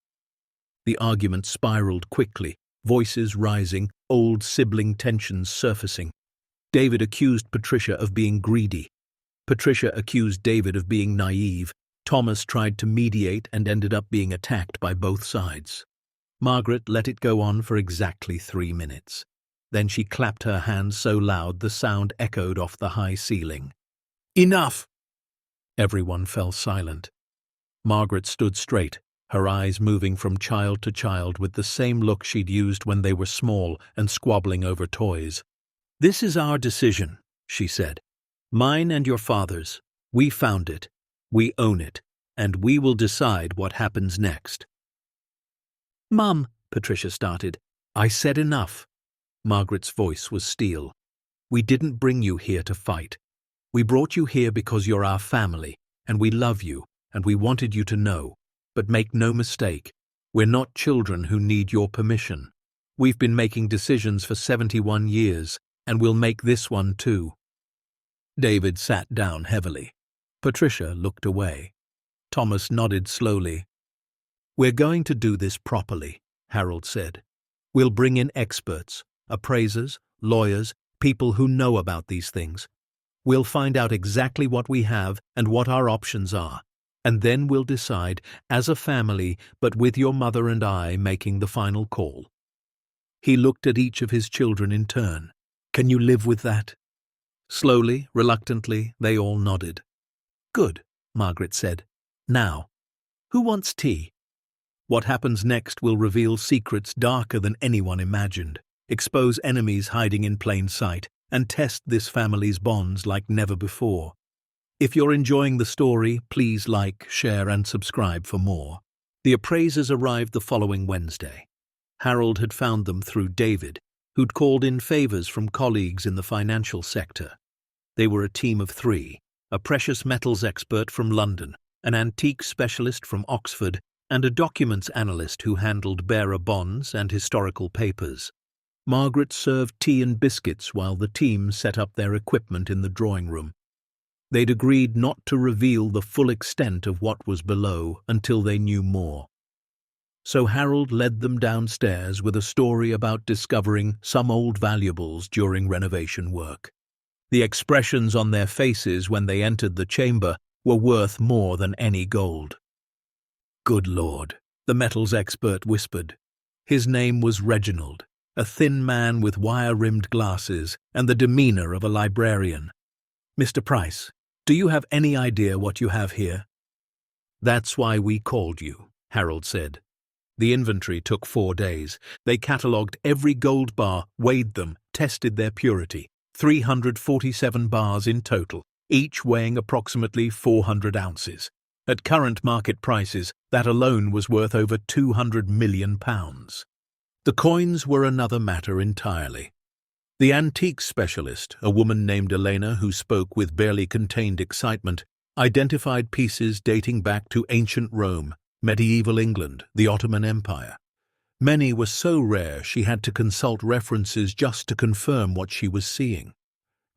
The argument spiraled quickly, voices rising, old sibling tensions surfacing. David accused Patricia of being greedy. Patricia accused David of being naive. Thomas tried to mediate and ended up being attacked by both sides. Margaret let it go on for exactly 3 minutes. Then she clapped her hands so loud the sound echoed off the high ceiling. "Enough!" Everyone fell silent. Margaret stood straight, her eyes moving from child to child with the same look she'd used when they were small and squabbling over toys. "This is our decision," she said. "Mine and your father's. We found it. We own it. And we will decide what happens next." "Mum," Patricia started. "I said enough." Margaret's voice was steel. "We didn't bring you here to fight. We brought you here because you're our family, and we love you, and we wanted you to know. But make no mistake, we're not children who need your permission. We've been making decisions for 71 years, and we'll make this one too." David sat down heavily. Patricia looked away. Thomas nodded slowly. "We're going to do this properly," Harold said. "We'll bring in experts, appraisers, lawyers, people who know about these things. We'll find out exactly what we have and what our options are, and then we'll decide, as a family, but with your mother and I making the final call." He looked at each of his children in turn. "Can you live with that?" Slowly, reluctantly, they all nodded. "Good," Margaret said. "Now, who wants tea?" What happens next will reveal secrets darker than anyone imagined, expose enemies hiding in plain sight, and test this family's bonds like never before. If you're enjoying the story, please like, share, and subscribe for more. The appraisers arrived the following Wednesday. Harold had found them through David, who'd called in favors from colleagues in the financial sector. They were a team of three: a precious metals expert from London, an antique specialist from Oxford, and a documents analyst who handled bearer bonds and historical papers. Margaret served tea and biscuits while the team set up their equipment in the drawing room. They'd agreed not to reveal the full extent of what was below until they knew more. So Harold led them downstairs with a story about discovering some old valuables during renovation work. The expressions on their faces when they entered the chamber were worth more than any gold. "Good Lord," the metals expert whispered. His name was Reginald, a thin man with wire-rimmed glasses and the demeanor of a librarian. "Mr. Price, do you have any idea what you have here?" "That's why we called you," Harold said. The inventory took 4 days. They catalogued every gold bar, weighed them, tested their purity. 347 bars in total, each weighing approximately 400 ounces. At current market prices, that alone was worth over £200 million. The coins were another matter entirely. The antique specialist, a woman named Elena who spoke with barely contained excitement, identified pieces dating back to ancient Rome, medieval England, the Ottoman Empire. Many were so rare she had to consult references just to confirm what she was seeing.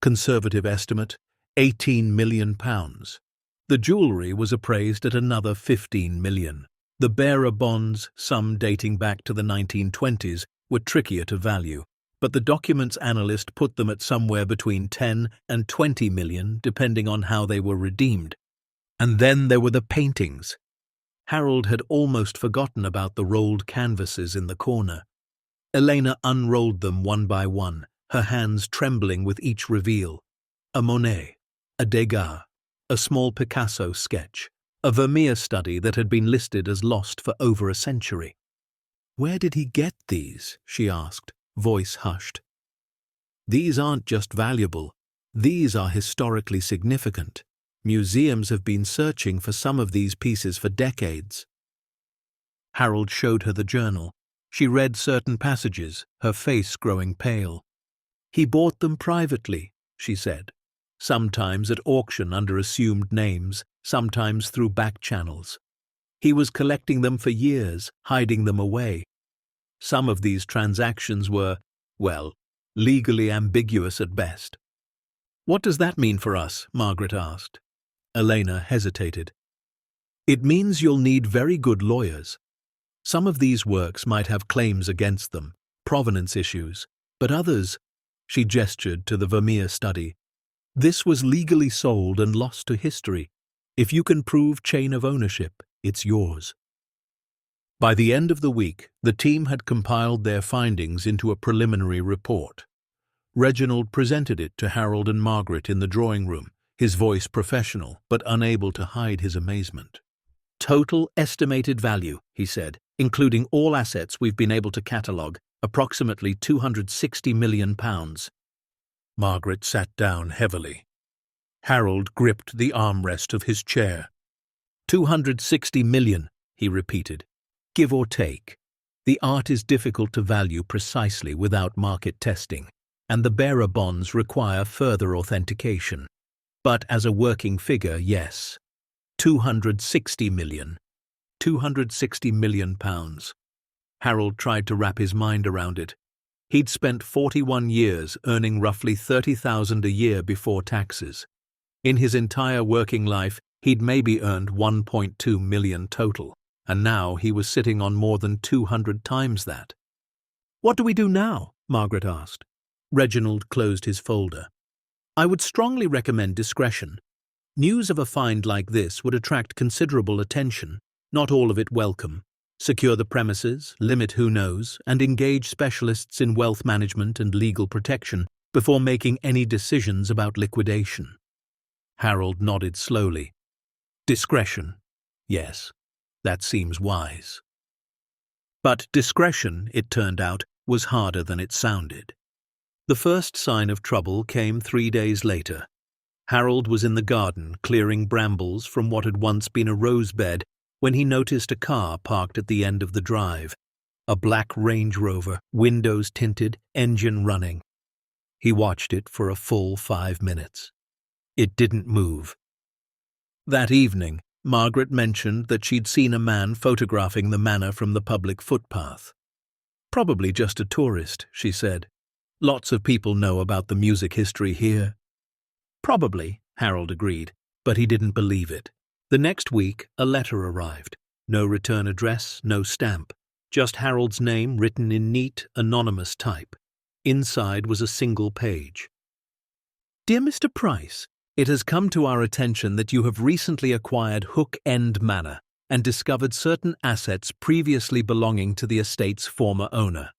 Conservative estimate, £18 million. The jewellery was appraised at another £15 million. The bearer bonds, some dating back to the 1920s, were trickier to value, but the documents analyst put them at somewhere between 10 and 20 million, depending on how they were redeemed. And then there were the paintings. Harold had almost forgotten about the rolled canvases in the corner. Elena unrolled them one by one, her hands trembling with each reveal. A Monet, a Degas, a small Picasso sketch, a Vermeer study that had been listed as lost for over a century. "Where did he get these?" she asked, voice hushed. "These aren't just valuable. These are historically significant. Museums have been searching for some of these pieces for decades." Harold showed her the journal. She read certain passages, her face growing pale. "He bought them privately," she said. "Sometimes at auction under assumed names, sometimes through back channels. He was collecting them for years, hiding them away. Some of these transactions were, well, legally ambiguous at best." "What does that mean for us?" Margaret asked. Elena hesitated. "It means you'll need very good lawyers. Some of these works might have claims against them, provenance issues, but others," she gestured to the Vermeer study, "this was legally sold and lost to history. If you can prove chain of ownership, it's yours." By the end of the week, the team had compiled their findings into a preliminary report. Reginald presented it to Harold and Margaret in the drawing room, his voice professional but unable to hide his amazement. "Total estimated value," he said, "including all assets we've been able to catalogue, approximately £260 million. Margaret sat down heavily. Harold gripped the armrest of his chair. "260 million, he repeated. "Give or take. The art is difficult to value precisely without market testing, and the bearer bonds require further authentication. But as a working figure, yes. 260 million. £260 million. Harold tried to wrap his mind around it. He'd spent 41 years earning roughly $30,000 a year before taxes. In his entire working life, he'd maybe earned 1.2 million total, and now he was sitting on more than 200 times that. "What do we do now?" Margaret asked. Reginald closed his folder. "I would strongly recommend discretion. News of a find like this would attract considerable attention, not all of it welcome. Secure the premises, limit who knows, and engage specialists in wealth management and legal protection before making any decisions about liquidation." Harold nodded slowly. "Discretion. Yes, that seems wise." But discretion, it turned out, was harder than it sounded. The first sign of trouble came 3 days later. Harold was in the garden clearing brambles from what had once been a rose bed when he noticed a car parked at the end of the drive. A black Range Rover, windows tinted, engine running. He watched it for a full 5 minutes. It didn't move. That evening, Margaret mentioned that she'd seen a man photographing the manor from the public footpath. Probably just a tourist, she said. Lots of people know about the music history here. Probably, Harold agreed, but he didn't believe it. The next week, a letter arrived. No return address, no stamp. Just Harold's name written in neat, anonymous type. Inside was a single page. Dear Mr. Price, it has come to our attention that you have recently acquired Hook End Manor and discovered certain assets previously belonging to the estate's former owner.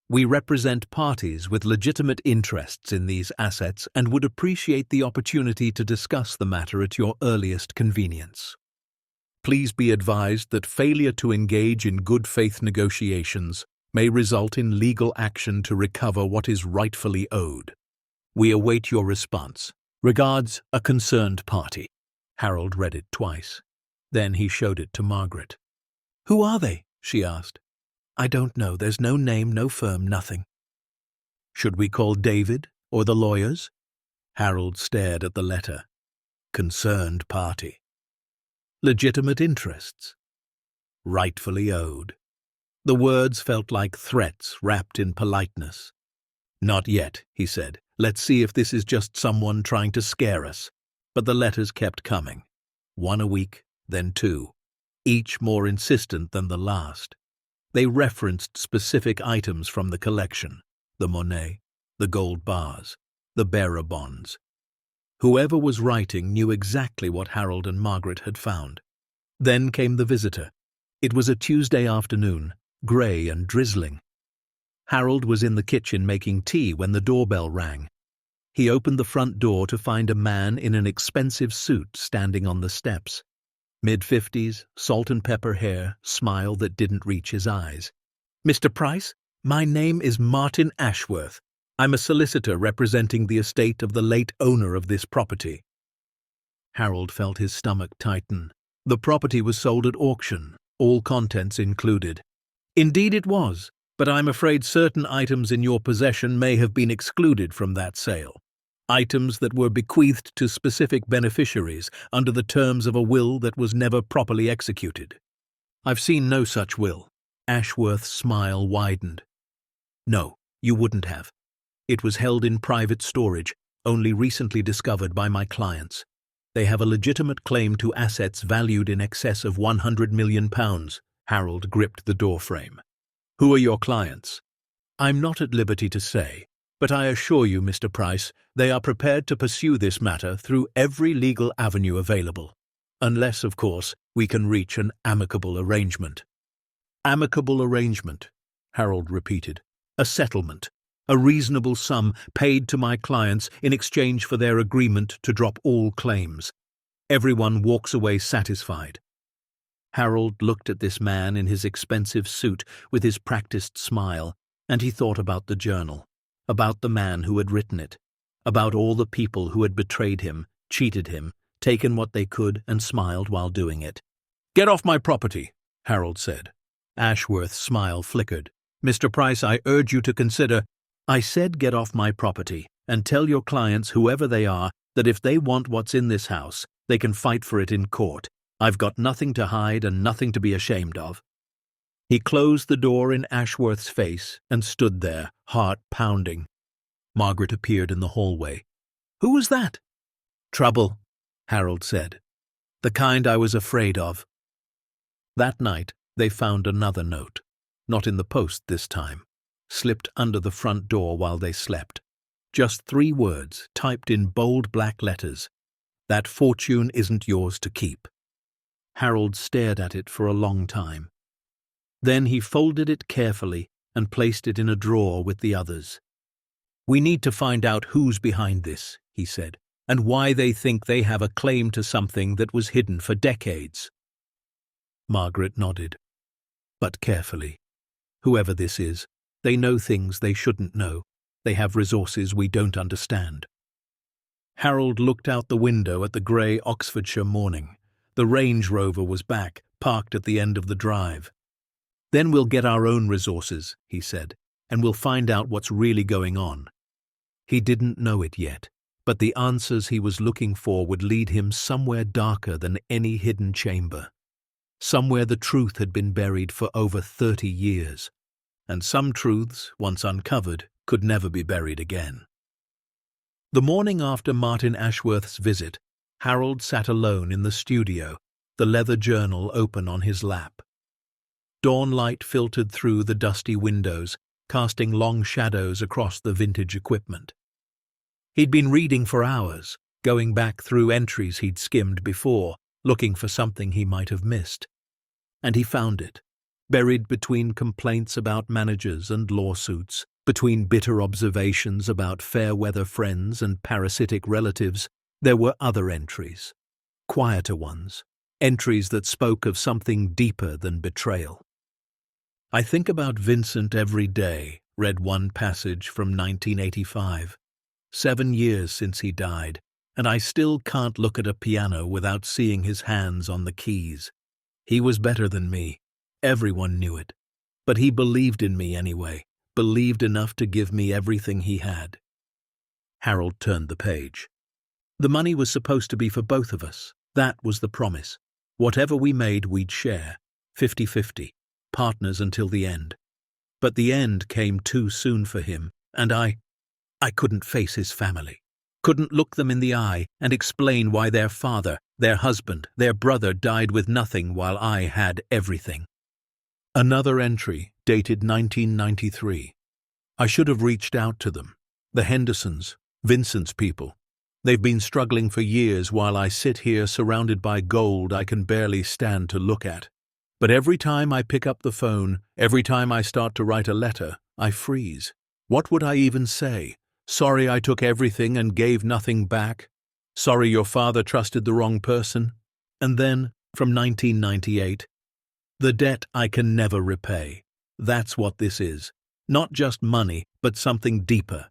We represent parties with legitimate interests in these assets and would appreciate the opportunity to discuss the matter at your earliest convenience. Please be advised that failure to engage in good faith negotiations may result in legal action to recover what is rightfully owed. We await your response. Regards, a concerned party. Harold read it twice. Then he showed it to Margaret. Who are they? She asked. I don't know. There's no name, no firm, nothing. Should we call David or the lawyers? Harold stared at the letter. Concerned party. Legitimate interests. Rightfully owed. The words felt like threats wrapped in politeness. Not yet, he said. Let's see if this is just someone trying to scare us. But the letters kept coming. 1 a week, then 2, each more insistent than the last. They referenced specific items from the collection, the Monet, the gold bars, the bearer bonds. Whoever was writing knew exactly what Harold and Margaret had found. Then came the visitor. It was a Tuesday afternoon, grey and drizzling. Harold was in the kitchen making tea when the doorbell rang. He opened the front door to find a man in an expensive suit standing on the steps. Mid-50s, salt and pepper hair, smile that didn't reach his eyes. Mr. Price, my name is Martin Ashworth. I'm a solicitor representing the estate of the late owner of this property. Harold felt his stomach tighten. The property was sold at auction, all contents included. Indeed it was, but I'm afraid certain items in your possession may have been excluded from that sale. Items that were bequeathed to specific beneficiaries under the terms of a will that was never properly executed. I've seen no such will. Ashworth's smile widened. No, you wouldn't have. It was held in private storage, only recently discovered by my clients. They have a legitimate claim to assets valued in excess of £100 million. Harold gripped the doorframe. Who are your clients? I'm not at liberty to say, but I assure you, Mr. Price, they are prepared to pursue this matter through every legal avenue available. Unless, of course, we can reach an amicable arrangement. Amicable arrangement, Harold repeated. A settlement. A reasonable sum paid to my clients in exchange for their agreement to drop all claims. Everyone walks away satisfied. Harold looked at this man in his expensive suit with his practiced smile, and he thought about the journal, about the man who had written it, about all the people who had betrayed him, cheated him, taken what they could and smiled while doing it. Get off my property, Harold said. Ashworth's smile flickered. Mr. Price, I urge you to consider. I said get off my property, and tell your clients, whoever they are, that if they want what's in this house, they can fight for it in court. I've got nothing to hide and nothing to be ashamed of. He closed the door in Ashworth's face and stood there, heart pounding. Margaret appeared in the hallway. Who was that? Trouble, Harold said. The kind I was afraid of. That night, they found another note. Not in the post this time. Slipped under the front door while they slept. Just 3 words, typed in bold black letters. That fortune isn't yours to keep. Harold stared at it for a long time. Then he folded it carefully and placed it in a drawer with the others. We need to find out who's behind this, he said, and why they think they have a claim to something that was hidden for decades. Margaret nodded. But carefully. Whoever this is, they know things they shouldn't know. They have resources we don't understand. Harold looked out the window at the grey Oxfordshire morning. The Range Rover was back, parked at the end of the drive. Then we'll get our own resources, he said, and we'll find out what's really going on. He didn't know it yet, but the answers he was looking for would lead him somewhere darker than any hidden chamber. Somewhere the truth had been buried for over 30 years, and some truths, once uncovered, could never be buried again. The morning after Martin Ashworth's visit, Harold sat alone in the studio, the leather journal open on his lap. Dawn light filtered through the dusty windows, casting long shadows across the vintage equipment. He'd been reading for hours, going back through entries he'd skimmed before, looking for something he might have missed. And he found it, buried between complaints about managers and lawsuits, between bitter observations about fair-weather friends and parasitic relatives. There were other entries, quieter ones, entries that spoke of something deeper than betrayal. "I think about Vincent every day," read one passage from 1985. 7 years since he died, and I still can't look at a piano without seeing his hands on the keys. He was better than me. Everyone knew it. But he believed in me anyway, believed enough to give me everything he had. Harold turned the page. The money was supposed to be for both of us. That was the promise. Whatever we made, we'd share. 50-50. Partners until the end. But the end came too soon for him, and I couldn't face his family. Couldn't look them in the eye and explain why their father, their husband, their brother died with nothing while I had everything. Another entry, dated 1993. "I should have reached out to them. The Hendersons, Vincent's people. They've been struggling for years while I sit here surrounded by gold I can barely stand to look at. But every time I pick up the phone, every time I start to write a letter, I freeze. What would I even say? Sorry I took everything and gave nothing back. Sorry your father trusted the wrong person." And then, from 1998, "The debt I can never repay. That's what this is. Not just money, but something deeper.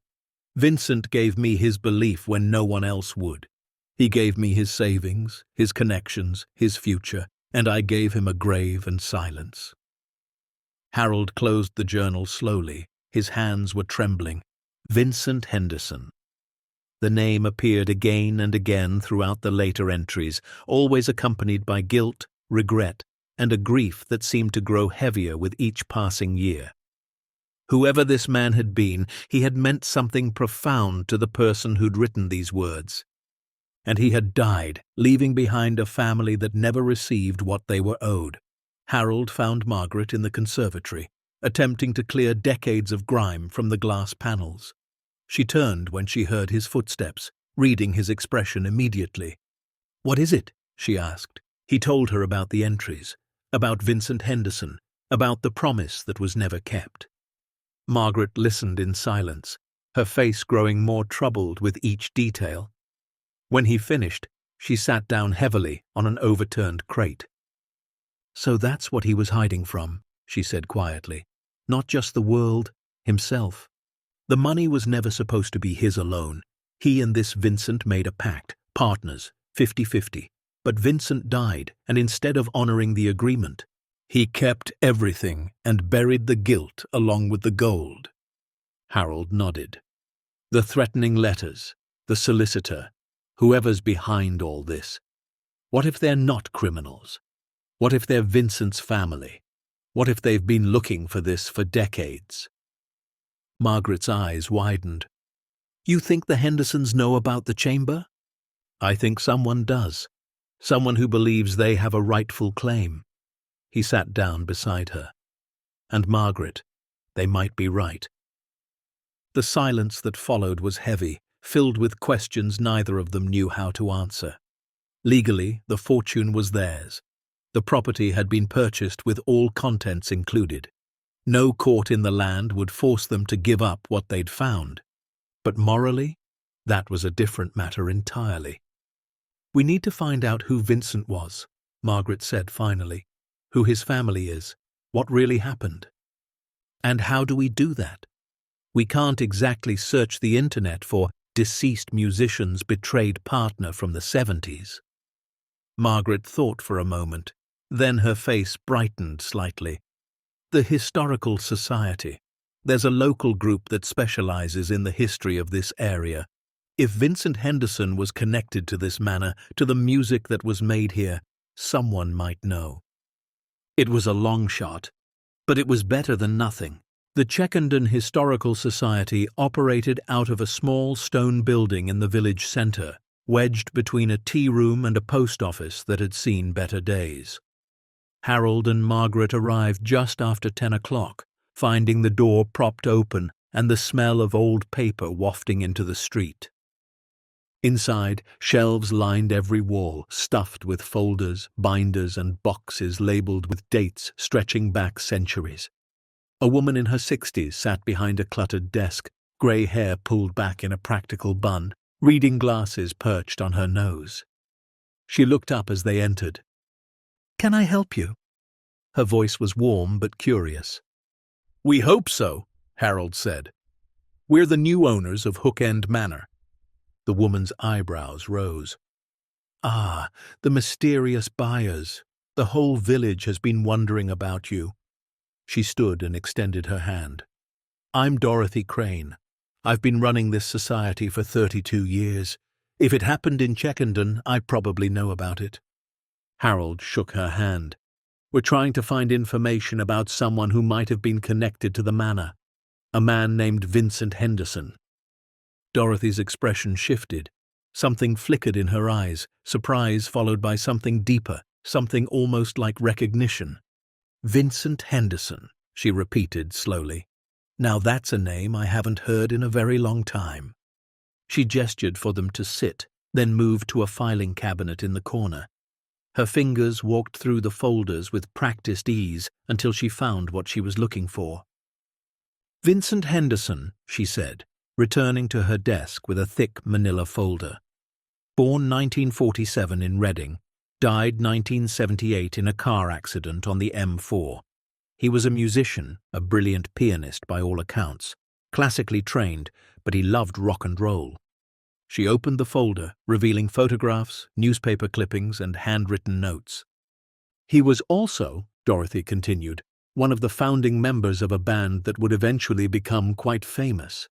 Vincent gave me his belief when no one else would. He gave me his savings, his connections, his future, and I gave him a grave and silence." Harold closed the journal slowly. His hands were trembling. Vincent Henderson. The name appeared again and again throughout the later entries, always accompanied by guilt, regret, and a grief that seemed to grow heavier with each passing year. Whoever this man had been, he had meant something profound to the person who'd written these words. And he had died, leaving behind a family that never received what they were owed. Harold found Margaret in the conservatory, attempting to clear decades of grime from the glass panels. She turned when she heard his footsteps, reading his expression immediately. "What is it?" she asked. He told her about the entries, about Vincent Henderson, about the promise that was never kept. Margaret listened in silence, her face growing more troubled with each detail. When he finished, she sat down heavily on an overturned crate. "So that's what he was hiding from," she said quietly. "Not just the world, himself. The money was never supposed to be his alone. He and this Vincent made a pact, partners, 50-50. But Vincent died, and instead of honoring the agreement, he kept everything and buried the guilt along with the gold." Harold nodded. "The threatening letters, the solicitor, whoever's behind all this. What if they're not criminals? What if they're Vincent's family? What if they've been looking for this for decades?" Margaret's eyes widened. "You think the Hendersons know about the chamber?" "I think someone does. Someone who believes they have a rightful claim." He sat down beside her. "And Margaret, they might be right." The silence that followed was heavy, filled with questions neither of them knew how to answer. Legally, the fortune was theirs. The property had been purchased with all contents included. No court in the land would force them to give up what they'd found. But morally, that was a different matter entirely. "We need to find out who Vincent was," Margaret said finally. "Who his family is, what really happened. And how do we do that? We can't exactly search the internet for deceased musician's betrayed partner from the 70s. Margaret thought for a moment, then her face brightened slightly. The Historical Society. There's a local group that specializes in the history of this area. If Vincent Henderson was connected to this manor, to the music that was made here, someone might know. It was a long shot, but it was better than nothing. The Checkendon Historical Society operated out of a small stone building in the village centre, wedged between a tea room and a post office that had seen better days. Harold and Margaret arrived just after 10 o'clock, finding the door propped open and the smell of old paper wafting into the street. Inside, shelves lined every wall, stuffed with folders, binders, and boxes labelled with dates stretching back centuries. A woman in her 60s sat behind a cluttered desk, grey hair pulled back in a practical bun, reading glasses perched on her nose. She looked up as they entered. "Can I help you?" Her voice was warm but curious. "We hope so," Harold said. "We're the new owners of Hook End Manor." The woman's eyebrows rose. "Ah, the mysterious buyers. The whole village has been wondering about you." She stood and extended her hand. "I'm Dorothy Crane. I've been running this society for 32 years. If it happened in Checkendon, I probably know about it." Harold shook her hand. "We're trying to find information about someone who might have been connected to the manor. A man named Vincent Henderson." Dorothy's expression shifted. Something flickered in her eyes, surprise followed by something deeper, something almost like recognition. "Vincent Henderson," she repeated slowly. "Now that's a name I haven't heard in a very long time." She gestured for them to sit, then moved to a filing cabinet in the corner. Her fingers walked through the folders with practiced ease until she found what she was looking for. "Vincent Henderson," she said, returning to her desk with a thick manila folder. "Born 1947 in Reading, died 1978 in a car accident on the M4. He was a musician, a brilliant pianist by all accounts, classically trained, but he loved rock and roll." She opened the folder, revealing photographs, newspaper clippings, and handwritten notes. "He was also," Dorothy continued, "one of the founding members of a band that would eventually become quite famous.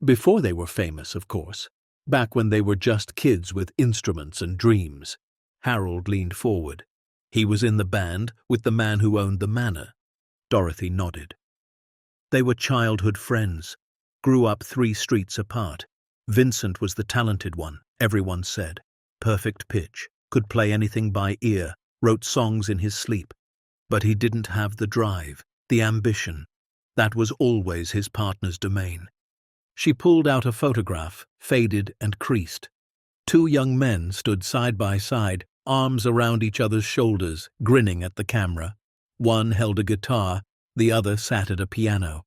Before they were famous, of course. Back when they were just kids with instruments and dreams." Harold leaned forward. "He was in the band with the man who owned the manor." Dorothy nodded. "They were childhood friends, grew up 3 streets apart. Vincent was the talented one, everyone said. Perfect pitch, could play anything by ear, wrote songs in his sleep. But he didn't have the drive, the ambition. That was always his partner's domain." She pulled out a photograph, faded and creased. 2 young men stood side by side, arms around each other's shoulders, grinning at the camera. One held a guitar, the other sat at a piano.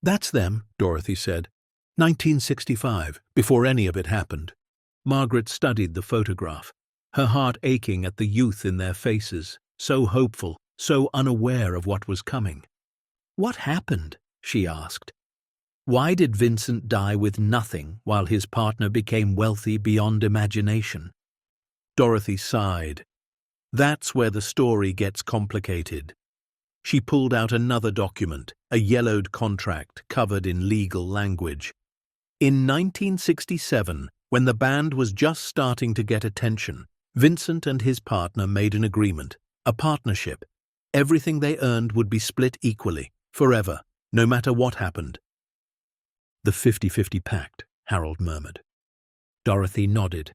"That's them," Dorothy said. 1965, before any of it happened." Margaret studied the photograph, her heart aching at the youth in their faces, so hopeful, so unaware of what was coming. "What happened?" she asked. "Why did Vincent die with nothing while his partner became wealthy beyond imagination?" Dorothy sighed. "That's where the story gets complicated." She pulled out another document, a yellowed contract covered in legal language. In 1967, when the band was just starting to get attention, Vincent and his partner made an agreement, a partnership. Everything they earned would be split equally, forever, no matter what happened. "The 50-50 pact," Harold murmured. Dorothy nodded.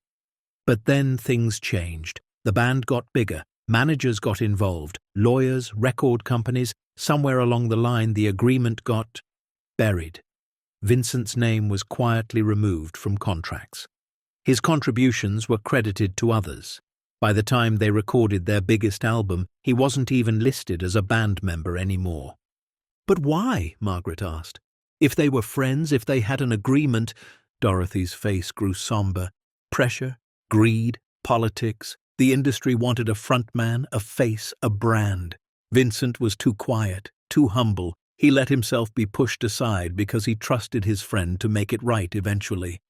"But then things changed. The band got bigger, managers got involved, lawyers, record companies. Somewhere along the line the agreement got buried. Vincent's name was quietly removed from contracts. His contributions were credited to others. By the time they recorded their biggest album, he wasn't even listed as a band member anymore." "But why?" Margaret asked. "If they were friends, if they had an agreement—" Dorothy's face grew somber. "Pressure, greed, politics. The industry wanted a frontman, a face, a brand. Vincent was too quiet, too humble. He let himself be pushed aside because he trusted his friend to make it right eventually."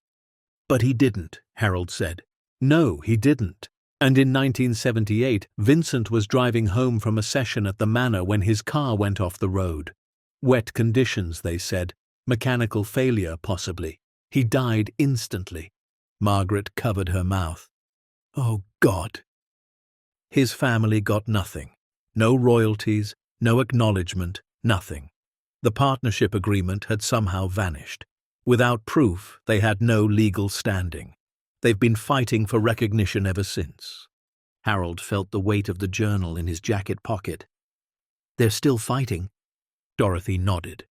"But he didn't," Harold said. "No, he didn't." And in 1978, Vincent was driving home from a session at the Manor when his car went off the road. Wet conditions, they said. Mechanical failure, possibly. He died instantly. Margaret covered her mouth. Oh, God. His family got nothing. No royalties, no acknowledgement, nothing. The partnership agreement had somehow vanished. Without proof, they had no legal standing. They've been fighting for recognition ever since. Harold felt the weight of the journal in his jacket pocket. They're still fighting? Dorothy nodded.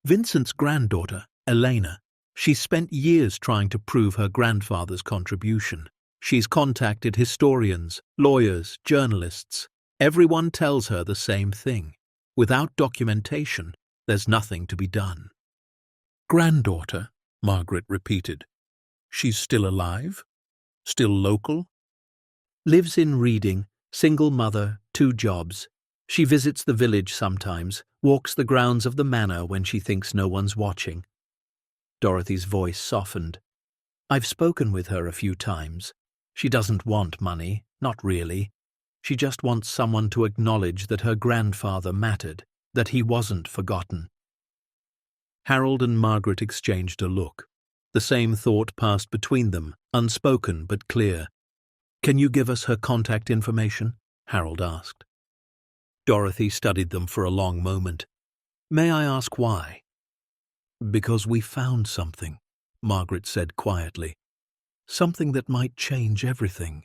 Vincent's granddaughter, Elena, she spent years trying to prove her grandfather's contribution. She's contacted historians, lawyers, journalists. Everyone tells her the same thing. Without documentation, there's nothing to be done. Granddaughter, Margaret repeated. She's still alive? Still local? Lives in Reading, single mother, 2 jobs. She visits the village sometimes, walks the grounds of the manor when she thinks no one's watching. Dorothy's voice softened. I've spoken with her a few times. She doesn't want money, not really. She just wants someone to acknowledge that her grandfather mattered, that he wasn't forgotten. Harold and Margaret exchanged a look. The same thought passed between them, unspoken but clear. Can you give us her contact information? Harold asked. Dorothy studied them for a long moment. May I ask why? Because we found something, Margaret said quietly. Something that might change everything.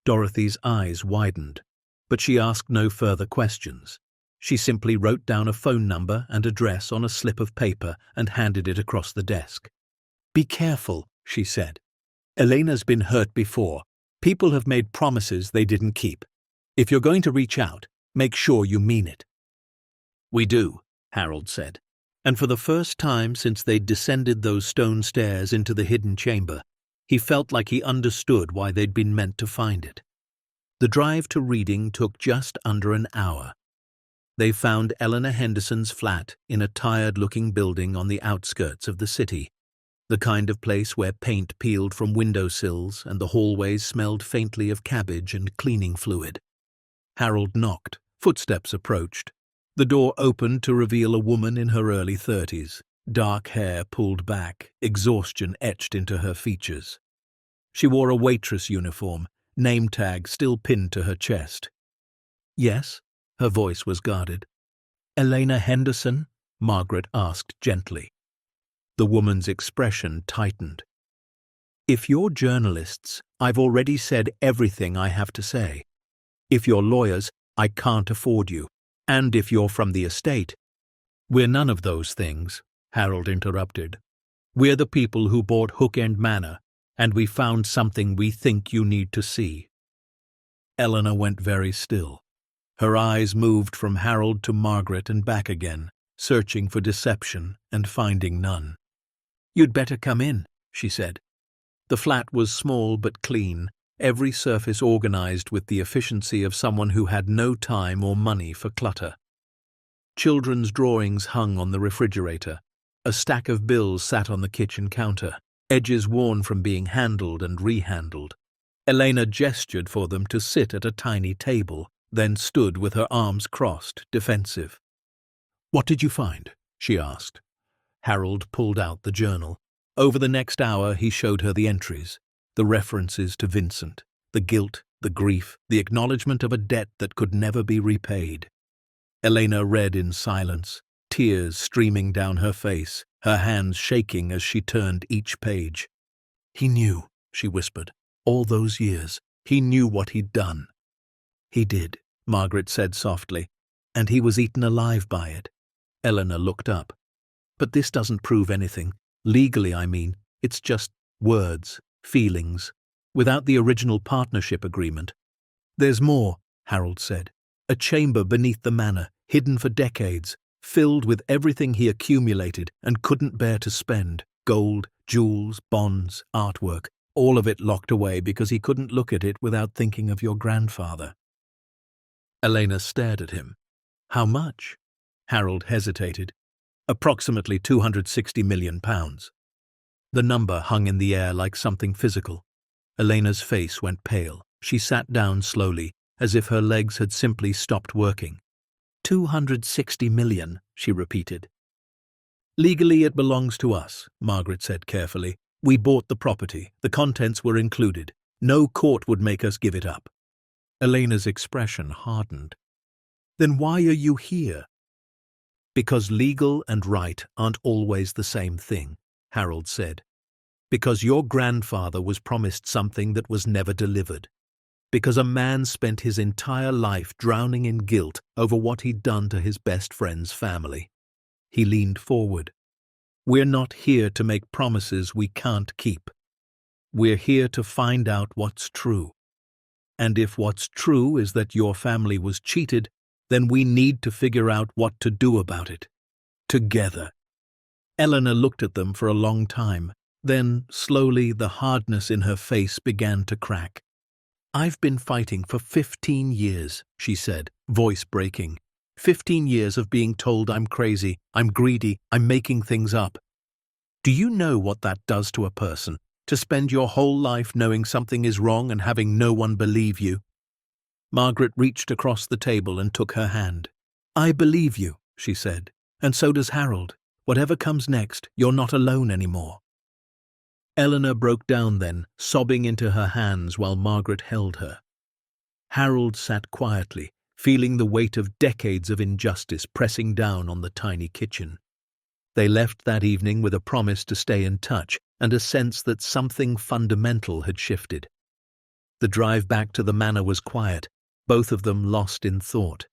Dorothy's eyes widened, but she asked no further questions. She simply wrote down a phone number and address on a slip of paper and handed it across the desk. Be careful, she said. Elena's been hurt before. People have made promises they didn't keep. If you're going to reach out, make sure you mean it. We do, Harold said. And for the first time since they'd descended those stone stairs into the hidden chamber, he felt like he understood why they'd been meant to find it. The drive to Reading took just under an hour. They found Eleanor Henderson's flat in a tired-looking building on the outskirts of the city, the kind of place where paint peeled from windowsills and the hallways smelled faintly of cabbage and cleaning fluid. Harold knocked. Footsteps approached. The door opened to reveal a woman in her early 30s, dark hair pulled back, exhaustion etched into her features. She wore a waitress uniform, name tag still pinned to her chest. Yes? Her voice was guarded. Elena Henderson? Margaret asked gently. The woman's expression tightened. If you're journalists, I've already said everything I have to say. If you're lawyers, I can't afford you. And if you're from the estate. We're none of those things, Harold interrupted. We're the people who bought Hook End Manor, and we found something we think you need to see. Eleanor went very still. Her eyes moved from Harold to Margaret and back again, searching for deception and finding none. You'd better come in, she said. The flat was small but clean, every surface organized with the efficiency of someone who had no time or money for clutter. Children's drawings hung on the refrigerator. A stack of bills sat on the kitchen counter, edges worn from being handled and rehandled. Elena gestured for them to sit at a tiny table, then stood with her arms crossed, defensive. What did you find? She asked. Harold pulled out the journal. Over the next hour he showed her the entries, the references to Vincent, the guilt, the grief, the acknowledgement of a debt that could never be repaid. Elena read in silence, tears streaming down her face, her hands shaking as she turned each page. He knew, she whispered, all those years. He knew what he'd done. He did, Margaret said softly, and he was eaten alive by it. Eleanor looked up. But this doesn't prove anything. Legally, I mean. It's just words, feelings, without the original partnership agreement. There's more, Harold said. A chamber beneath the manor, hidden for decades, filled with everything he accumulated and couldn't bear to spend. Gold, jewels, bonds, artwork, all of it locked away because he couldn't look at it without thinking of your grandfather. Elena stared at him. How much? Harold hesitated. Approximately £260 million. The number hung in the air like something physical. Elena's face went pale. She sat down slowly, as if her legs had simply stopped working. 260 million, she repeated. Legally it belongs to us, Margaret said carefully. We bought the property. The contents were included. No court would make us give it up. Elena's expression hardened. Then why are you here? Because legal and right aren't always the same thing, Harold said. Because your grandfather was promised something that was never delivered. Because a man spent his entire life drowning in guilt over what he'd done to his best friend's family. He leaned forward. We're not here to make promises we can't keep. We're here to find out what's true. And if what's true is that your family was cheated, then we need to figure out what to do about it. Together. Eleanor looked at them for a long time. Then, slowly, the hardness in her face began to crack. I've been fighting for 15 years, she said, voice breaking. 15 years of being told I'm crazy, I'm greedy, I'm making things up. Do you know what that does to a person? To spend your whole life knowing something is wrong and having no one believe you? Margaret reached across the table and took her hand. I believe you, she said, and so does Harold. Whatever comes next, you're not alone anymore. Eleanor broke down then, sobbing into her hands while Margaret held her. Harold sat quietly, feeling the weight of decades of injustice pressing down on the tiny kitchen. They left that evening with a promise to stay in touch and a sense that something fundamental had shifted. The drive back to the manor was quiet, both of them lost in thought.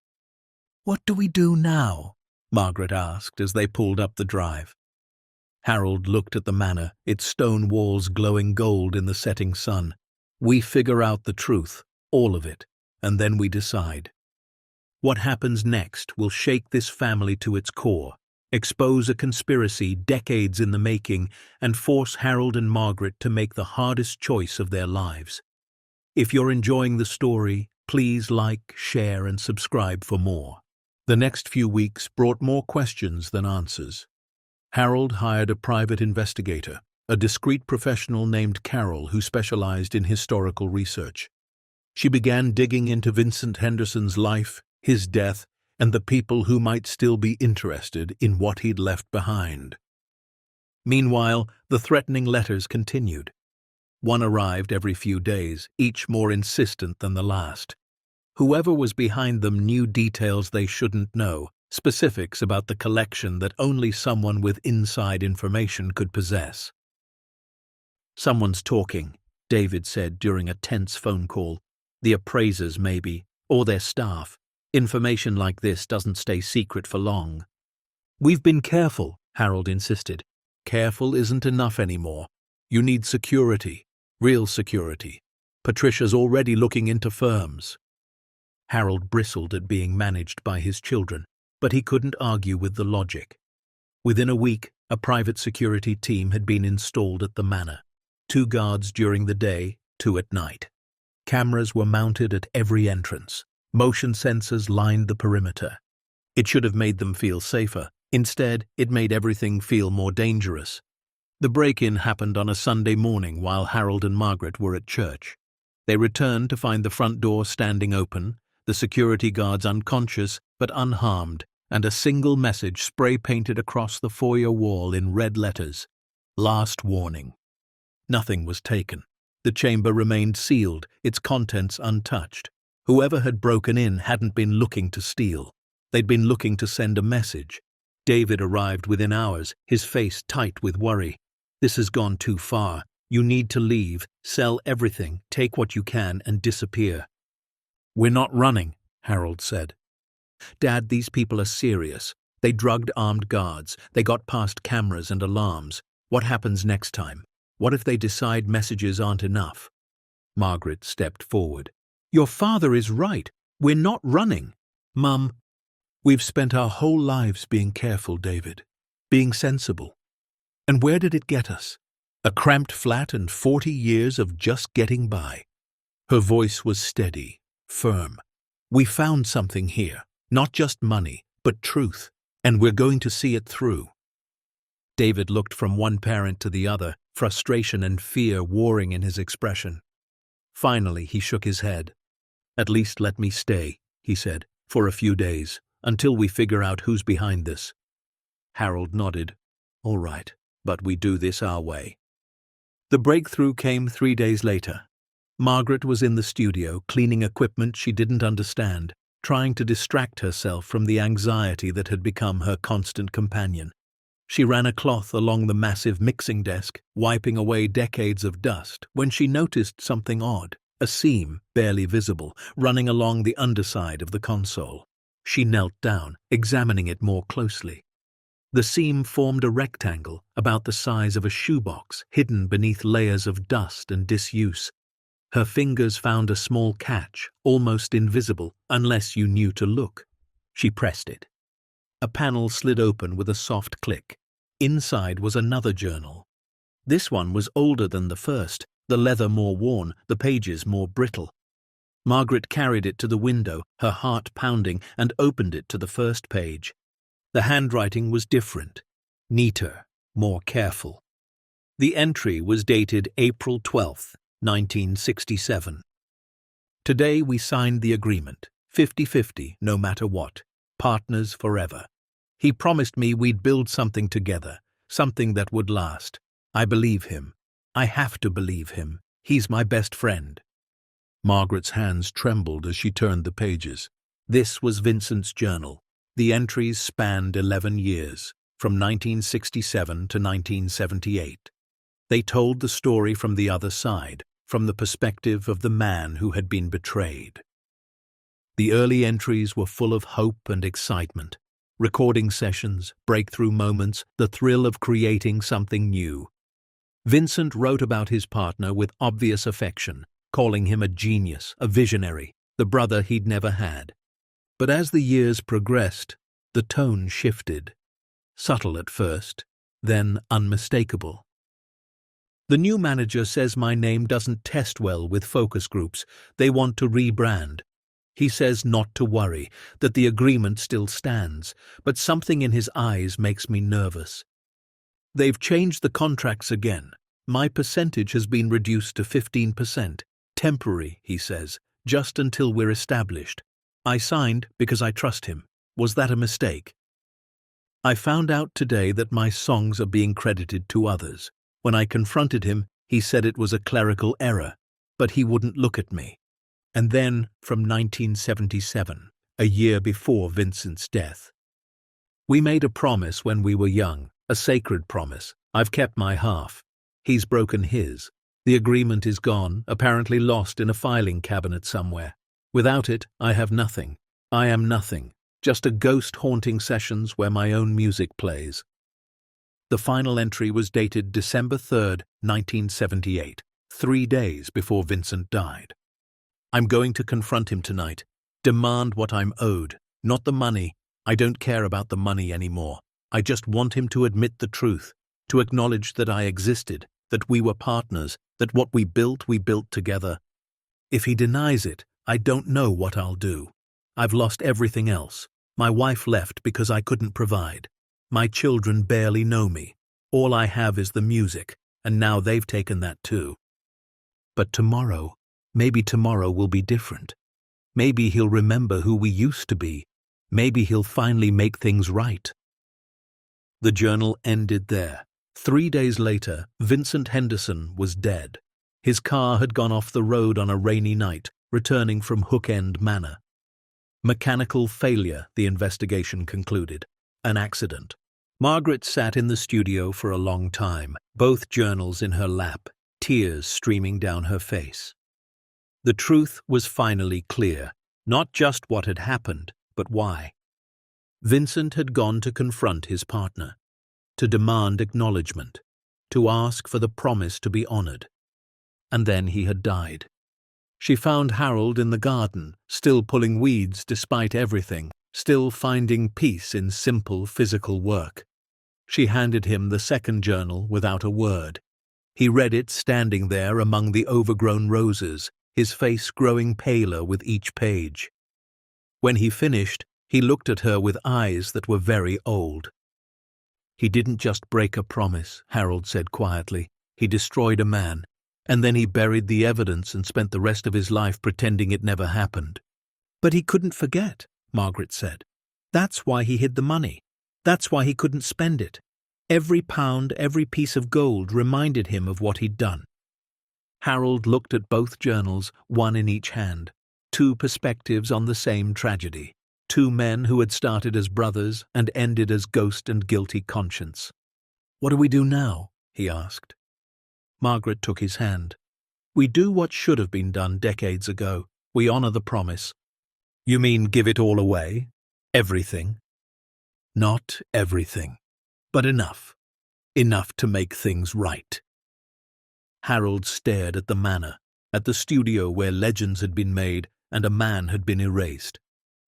What do we do now? Margaret asked as they pulled up the drive. Harold looked at the manor, its stone walls glowing gold in the setting sun. We figure out the truth, all of it, and then we decide. What happens next will shake this family to its core, expose a conspiracy decades in the making, and force Harold and Margaret to make the hardest choice of their lives. If you're enjoying the story, please like, share, and subscribe for more. The next few weeks brought more questions than answers. Harold hired a private investigator, a discreet professional named Carol who specialized in historical research. She began digging into Vincent Henderson's life, his death, and the people who might still be interested in what he'd left behind. Meanwhile, the threatening letters continued. One arrived every few days, each more insistent than the last. Whoever was behind them knew details they shouldn't know, specifics about the collection that only someone with inside information could possess. Someone's talking, David said during a tense phone call. The appraisers, maybe, or their staff. Information like this doesn't stay secret for long. We've been careful, Harold insisted. Careful isn't enough anymore. You need security, real security. Patricia's already looking into firms. Harold bristled at being managed by his children, but he couldn't argue with the logic. Within a week, a private security team had been installed at the manor. 2 guards during the day, 2 at night. Cameras were mounted at every entrance. Motion sensors lined the perimeter. It should have made them feel safer. Instead, it made everything feel more dangerous. The break-in happened on a Sunday morning while Harold and Margaret were at church. They returned to find the front door standing open, the security guards unconscious but unharmed, and a single message spray-painted across the foyer wall in red letters. Last warning. Nothing was taken. The chamber remained sealed, its contents untouched. Whoever had broken in hadn't been looking to steal. They'd been looking to send a message. David arrived within hours, his face tight with worry. This has gone too far. You need to leave, sell everything, take what you can, and disappear. We're not running, Harold said. Dad, these people are serious. They drugged armed guards. They got past cameras and alarms. What happens next time? What if they decide messages aren't enough? Margaret stepped forward. Your father is right. We're not running. Mum, we've spent our whole lives being careful, David. Being sensible. And where did it get us? A cramped flat and 40 years of just getting by. Her voice was steady, firm. We found something here. Not just money, but truth. And we're going to see it through. David looked from one parent to the other, frustration and fear warring in his expression. Finally, he shook his head. "At least let me stay," he said, "for a few days, until we figure out who's behind this." Harold nodded. "All right, but we do this our way." The breakthrough came 3 days later. Margaret was in the studio, cleaning equipment she didn't understand, trying to distract herself from the anxiety that had become her constant companion. She ran a cloth along the massive mixing desk, wiping away decades of dust, when she noticed something odd, a seam, barely visible, running along the underside of the console. She knelt down, examining it more closely. The seam formed a rectangle about the size of a shoebox, hidden beneath layers of dust and disuse. Her fingers found a small catch, almost invisible unless you knew to look. She pressed it. A panel slid open with a soft click. Inside was another journal. This one was older than the first, the leather more worn, the pages more brittle. Margaret carried it to the window, her heart pounding, and opened it to the first page. The handwriting was different, neater, more careful. The entry was dated April 12th, 1967. "Today we signed the agreement, 50-50 no matter what, partners forever. He promised me we'd build something together, something that would last. I believe him. I have to believe him. He's my best friend." Margaret's hands trembled as she turned the pages. This was Vincent's journal. The entries spanned 11 years, from 1967 to 1978. They told the story from the other side, from the perspective of the man who had been betrayed. The early entries were full of hope and excitement. Recording sessions, breakthrough moments, the thrill of creating something new. Vincent wrote about his partner with obvious affection, calling him a genius, a visionary, the brother he'd never had. But as the years progressed, the tone shifted. Subtle at first, then unmistakable. "The new manager says my name doesn't test well with focus groups. They want to rebrand. He says not to worry, that the agreement still stands, but something in his eyes makes me nervous. They've changed the contracts again. My percentage has been reduced to 15%. Temporary, he says, just until we're established. I signed because I trust him. Was that a mistake? I found out today that my songs are being credited to others. When I confronted him, he said it was a clerical error, but he wouldn't look at me." And then, from 1977, a year before Vincent's death. "We made a promise when we were young, a sacred promise. I've kept my half. He's broken his. The agreement is gone, apparently lost in a filing cabinet somewhere. Without it, I have nothing. I am nothing, just a ghost haunting sessions where my own music plays." The final entry was dated December 3rd, 1978, 3 days before Vincent died. "I'm going to confront him tonight, demand what I'm owed, not the money. I don't care about the money anymore. I just want him to admit the truth, to acknowledge that I existed, that we were partners, that what we built together. If he denies it, I don't know what I'll do. I've lost everything else. My wife left because I couldn't provide. My children barely know me. All I have is the music, and now they've taken that too. But tomorrow, maybe tomorrow will be different. Maybe he'll remember who we used to be. Maybe he'll finally make things right." The journal ended there. 3 days later, Vincent Henderson was dead. His car had gone off the road on a rainy night, returning from Hook End Manor. Mechanical failure, the investigation concluded. An accident. Margaret sat in the studio for a long time, both journals in her lap, tears streaming down her face. The truth was finally clear, not just what had happened, but why. Vincent had gone to confront his partner, to demand acknowledgement, to ask for the promise to be honored. And then he had died. She found Harold in the garden, still pulling weeds despite everything, still finding peace in simple physical work. She handed him the second journal without a word. He read it standing there among the overgrown roses, his face growing paler with each page. When he finished, he looked at her with eyes that were very old. "He didn't just break a promise," Harold said quietly. "He destroyed a man. And then he buried the evidence and spent the rest of his life pretending it never happened. But he couldn't forget, Margaret said. That's why he hid the money. That's why he couldn't spend it. Every pound, every piece of gold reminded him of what he'd done. Harold looked at both journals, one in each hand. Two perspectives on the same tragedy. Two men who had started as brothers and ended as ghost and guilty conscience. "What do we do now?" he asked. Margaret took his hand. "We do what should have been done decades ago. We honor the promise." "You mean give it all away? Everything?" "Not everything, but enough. Enough to make things right." Harold stared at the manor, at the studio where legends had been made and a man had been erased.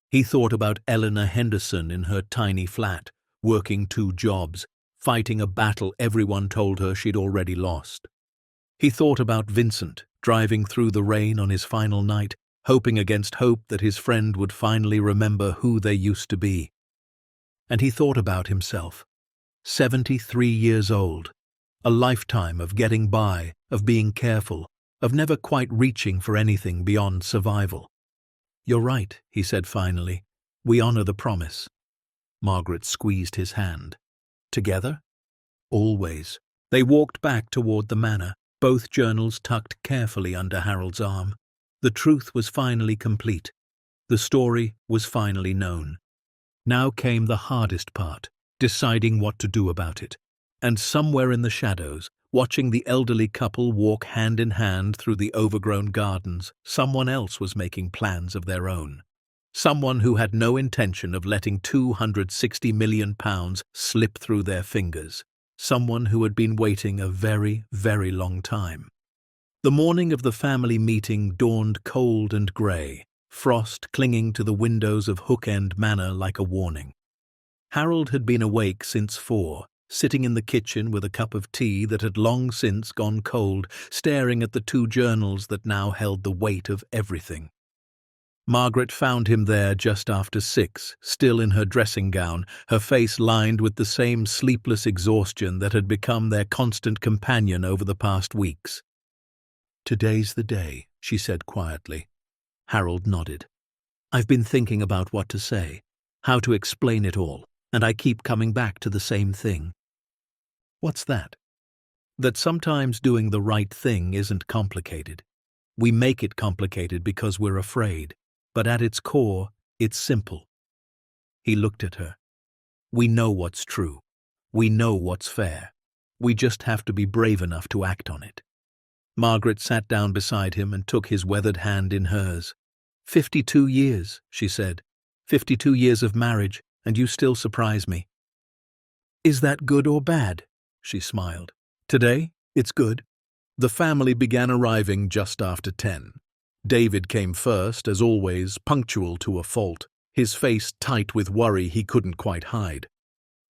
He thought about Eleanor Henderson in her tiny flat, working 2 jobs, fighting a battle everyone told her she'd already lost. He thought about Vincent, driving through the rain on his final night, hoping against hope that his friend would finally remember who they used to be. And he thought about himself, 73 years old, a lifetime of getting by, of being careful, of never quite reaching for anything beyond survival. "You're right," he said finally. "We honor the promise." Margaret squeezed his hand. "Together?" "Always." They walked back toward the manor, both journals tucked carefully under Harold's arm. The truth was finally complete. The story was finally known. Now came the hardest part, deciding what to do about it. And somewhere in the shadows, watching the elderly couple walk hand in hand through the overgrown gardens, someone else was making plans of their own. Someone who had no intention of letting £260 million slip through their fingers. Someone who had been waiting a very, very long time. The morning of the family meeting dawned cold and grey, frost clinging to the windows of Hook End Manor like a warning. Harold had been awake since 4, sitting in the kitchen with a cup of tea that had long since gone cold, staring at the 2 journals that now held the weight of everything. Margaret found him there just after 6, still in her dressing gown, her face lined with the same sleepless exhaustion that had become their constant companion over the past weeks. "Today's the day," she said quietly. Harold nodded. "I've been thinking about what to say, how to explain it all, and I keep coming back to the same thing." "What's that?" "That sometimes doing the right thing isn't complicated. We make it complicated because we're afraid. But at its core, it's simple." He looked at her. "We know what's true. We know what's fair. We just have to be brave enough to act on it." Margaret sat down beside him and took his weathered hand in hers. 52 years, she said. 52 years of marriage, and you still surprise me." "Is that good or bad?" she smiled. "Today, it's good." The family began arriving just after 10. David came first, as always, punctual to a fault, his face tight with worry he couldn't quite hide.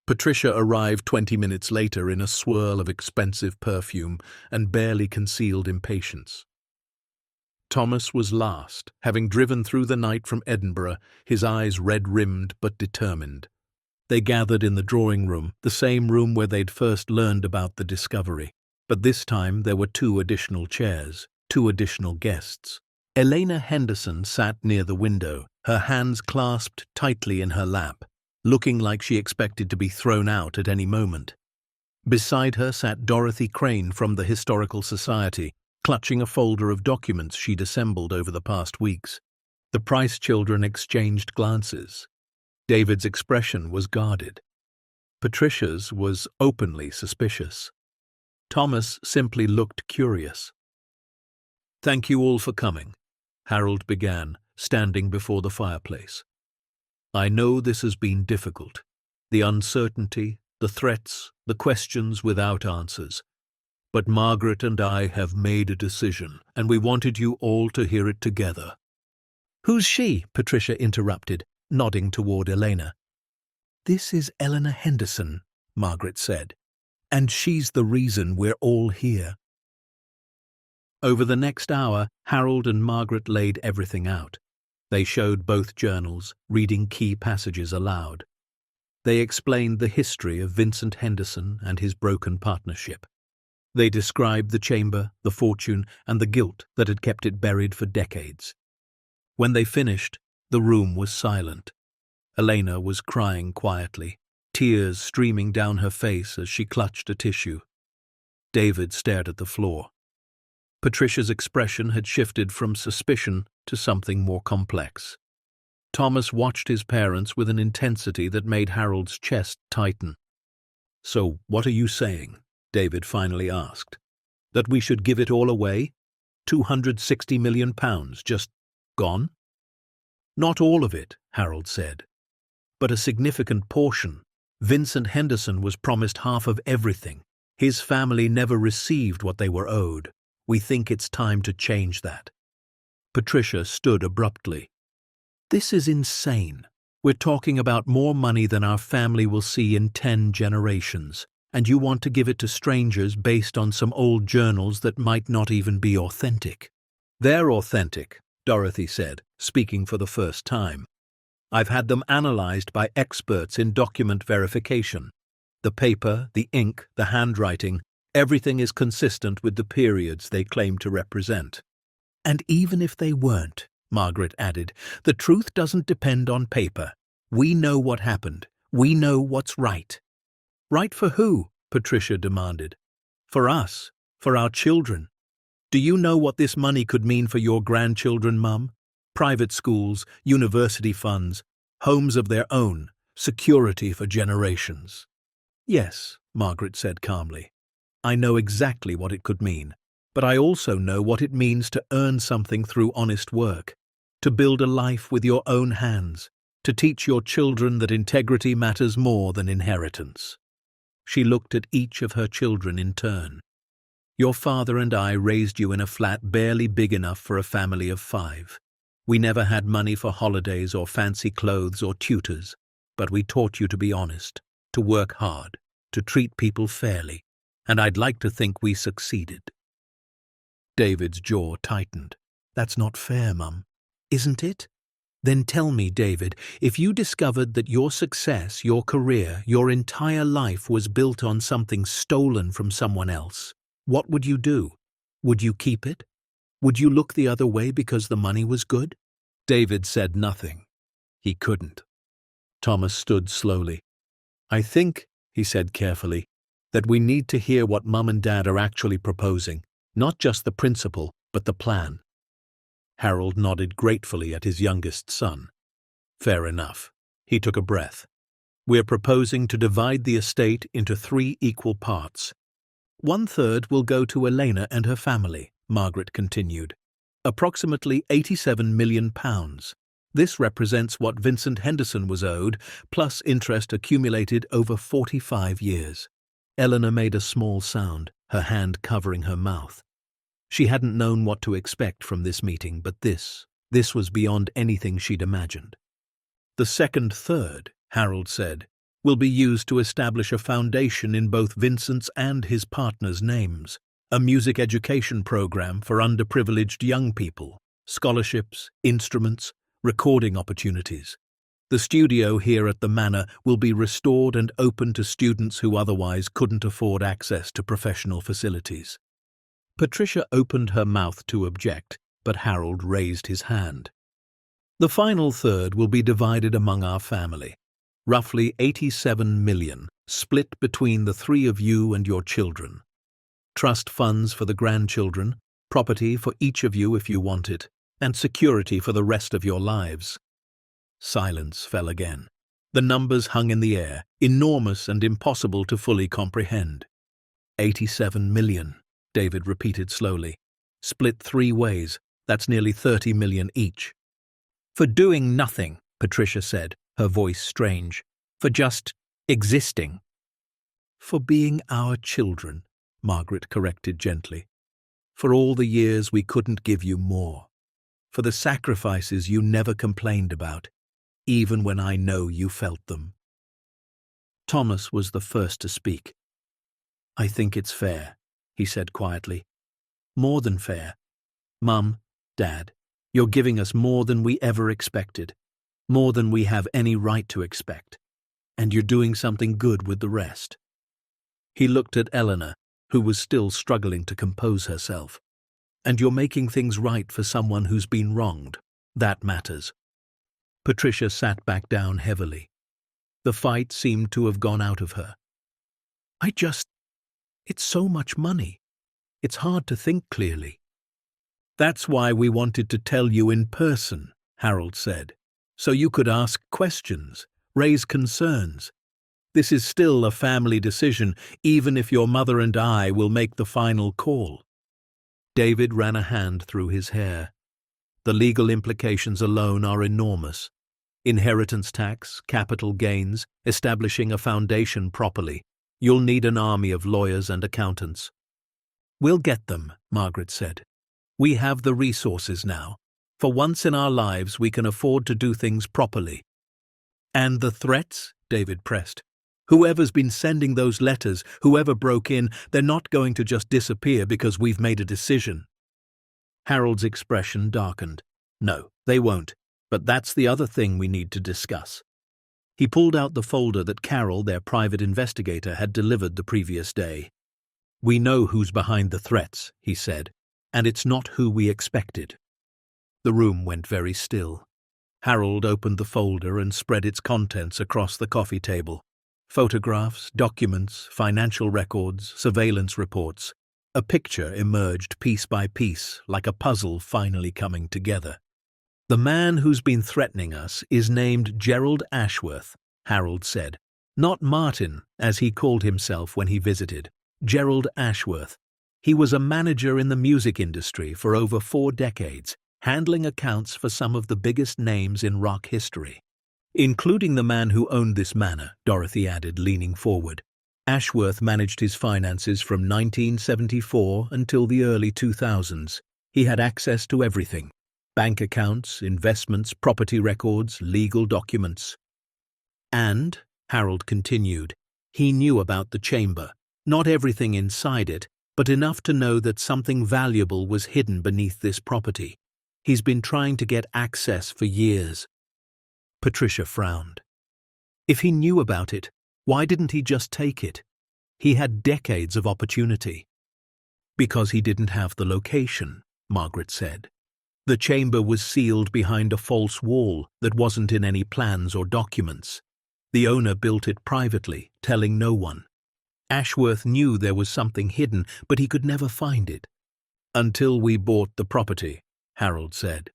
Patricia arrived 20 minutes later in a swirl of expensive perfume and barely concealed impatience. Thomas was last, having driven through the night from Edinburgh, his eyes red-rimmed but determined. They gathered in the drawing room, the same room where they'd first learned about the discovery. But this time there were 2 additional chairs, 2 additional guests. Elena Henderson sat near the window, her hands clasped tightly in her lap, looking like she expected to be thrown out at any moment. Beside her sat Dorothy Crane from the Historical Society, clutching a folder of documents she'd assembled over the past weeks. The Price children exchanged glances. David's expression was guarded. Patricia's was openly suspicious. Thomas simply looked curious. "Thank you all for coming," Harold began, standing before the fireplace. "I know this has been difficult. The uncertainty, the threats, the questions without answers. But Margaret and I have made a decision, and we wanted you all to hear it together." "Who's she?" Patricia interrupted, nodding toward Elena. "This is Eleanor Henderson," Margaret said, "and she's the reason we're all here." Over the next hour, Harold and Margaret laid everything out. They showed both journals, reading key passages aloud. They explained the history of Vincent Henderson and his broken partnership. They described the chamber, the fortune, and the guilt that had kept it buried for decades. When they finished, the room was silent. Elena was crying quietly, tears streaming down her face as she clutched a tissue. David stared at the floor. Patricia's expression had shifted from suspicion to something more complex. Thomas watched his parents with an intensity that made Harold's chest tighten. "So what are you saying?" David finally asked. "That we should give it all away? £260 million, just gone?" "Not all of it," Harold said, "but a significant portion. Vincent Henderson was promised half of everything. His family never received what they were owed. We think it's time to change that." Patricia stood abruptly. "This is insane. We're talking about more money than our family will see in 10 generations, and you want to give it to strangers based on some old journals that might not even be authentic." "They're authentic," Dorothy said, speaking for the first time. "I've had them analyzed by experts in document verification. The paper, the ink, the handwriting, everything is consistent with the periods they claim to represent." "And even if they weren't," Margaret added, "the truth doesn't depend on paper. We know what happened. We know what's right." "Right for who?" Patricia demanded. "For us. For our children. Do you know what this money could mean for your grandchildren, Mum? Private schools, university funds, homes of their own, security for generations." "Yes," Margaret said calmly. "I know exactly what it could mean, but I also know what it means to earn something through honest work, to build a life with your own hands, to teach your children that integrity matters more than inheritance." She looked at each of her children in turn. "Your father and I raised you in a flat barely big enough for a family of 5. We never had money for holidays or fancy clothes or tutors, but we taught you to be honest, to work hard, to treat people fairly, and I'd like to think we succeeded." David's jaw tightened. "That's not fair, Mum. Isn't it? Then tell me, David, if you discovered that your success, your career, your entire life was built on something stolen from someone else, what would you do? Would you keep it? Would you look the other way because the money was good?" David said nothing. He couldn't. Thomas stood slowly. "I think," he said carefully, "that we need to hear what Mum and Dad are actually proposing, not just the principle, but the plan." Harold nodded gratefully at his youngest son. "Fair enough." He took a breath. "We're proposing to divide the estate into 3 equal parts. 1/3 will go to Elena and her family," Margaret continued. "Approximately £87 million. This represents what Vincent Henderson was owed, plus interest accumulated over 45 years. Eleanor made a small sound, her hand covering her mouth. She hadn't known what to expect from this meeting, but this was beyond anything she'd imagined. "The second third," Harold said, "will be used to establish a foundation in both Vincent's and his partner's names, a music education program for underprivileged young people, scholarships, instruments, recording opportunities. The studio here at the Manor will be restored and open to students who otherwise couldn't afford access to professional facilities." Patricia opened her mouth to object, but Harold raised his hand. "The final third will be divided among our family. Roughly 87 million, split between the 3 of you and your children. Trust funds for the grandchildren, property for each of you if you want it, and security for the rest of your lives." Silence fell again. The numbers hung in the air, enormous and impossible to fully comprehend. 87 million, David repeated slowly. "Split 3 ways, that's nearly 30 million each." "For doing nothing," Patricia said, her voice strange. "For just existing." "For being our children," Margaret corrected gently. "For all the years we couldn't give you more. For the sacrifices you never complained about, even when I know you felt them." Thomas was the first to speak. "I think it's fair," he said quietly. "More than fair. Mum, Dad, you're giving us more than we ever expected, more than we have any right to expect, and you're doing something good with the rest." He looked at Eleanor, who was still struggling to compose herself. "And you're making things right for someone who's been wronged. That matters." Patricia sat back down heavily. The fight seemed to have gone out of her. It's so much money. It's hard to think clearly." "That's why we wanted to tell you in person," Harold said, "so you could ask questions, raise concerns. This is still a family decision, even if your mother and I will make the final call." David ran a hand through his hair. "The legal implications alone are enormous. Inheritance tax, capital gains, establishing a foundation properly. You'll need an army of lawyers and accountants." "We'll get them," Margaret said. "We have the resources now. For once in our lives we can afford to do things properly." "And the threats?" David pressed. "Whoever's been sending those letters, whoever broke in, they're not going to just disappear because we've made a decision." Harold's expression darkened. "No, they won't. But that's the other thing we need to discuss." He pulled out the folder that Carol, their private investigator, had delivered the previous day. "We know who's behind the threats," he said, "and it's not who we expected." The room went very still. Harold opened the folder and spread its contents across the coffee table. Photographs, documents, financial records, surveillance reports. A picture emerged piece by piece, like a puzzle finally coming together. "The man who's been threatening us is named Gerald Ashworth," Harold said. "Not Martin, as he called himself when he visited. Gerald Ashworth. He was a manager in the music industry for over 4 decades, handling accounts for some of the biggest names in rock history. Including the man who owned this manor," Dorothy added, leaning forward. "Ashworth managed his finances from 1974 until the early 2000s. He had access to everything. Bank accounts, investments, property records, legal documents." "And," Harold continued, "he knew about the chamber. Not everything inside it, but enough to know that something valuable was hidden beneath this property. He's been trying to get access for years." Patricia frowned. If he knew about it, why didn't he just take it? He had decades of opportunity. "Because he didn't have the location," Margaret said. "The chamber was sealed behind a false wall that wasn't in any plans or documents. The owner built it privately, telling no one. Ashworth knew there was something hidden, but he could never find it." "Until we bought the property," Harold said.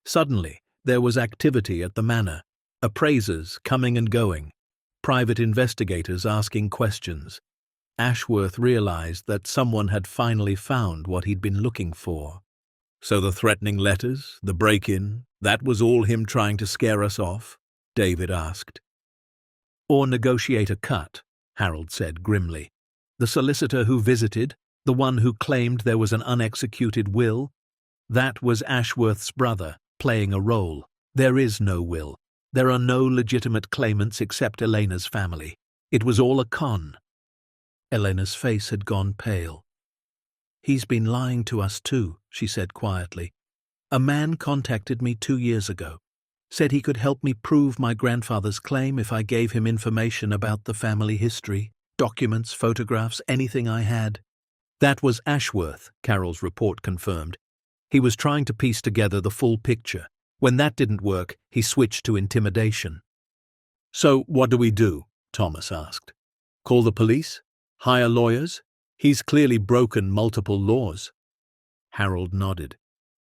Suddenly, there was activity at the manor. Appraisers coming and going. Private investigators asking questions. Ashworth realized that someone had finally found what he'd been looking for. "So the threatening letters, the break-in, that was all him trying to scare us off?" David asked. "Or negotiate a cut," Harold said grimly. "The solicitor who visited, the one who claimed there was an unexecuted will, that was Ashworth's brother, playing a role. There is no will. There are no legitimate claimants except Elena's family. It was all a con." Elena's face had gone pale. "He's been lying to us too," she said quietly. "A man contacted me 2 years ago. Said he could help me prove my grandfather's claim if I gave him information about the family history, documents, photographs, anything I had." "That was Ashworth," Carol's report confirmed. "He was trying to piece together the full picture. When that didn't work, he switched to intimidation." "So what do we do?" Thomas asked. "Call the police? Hire lawyers? He's clearly broken multiple laws." Harold nodded.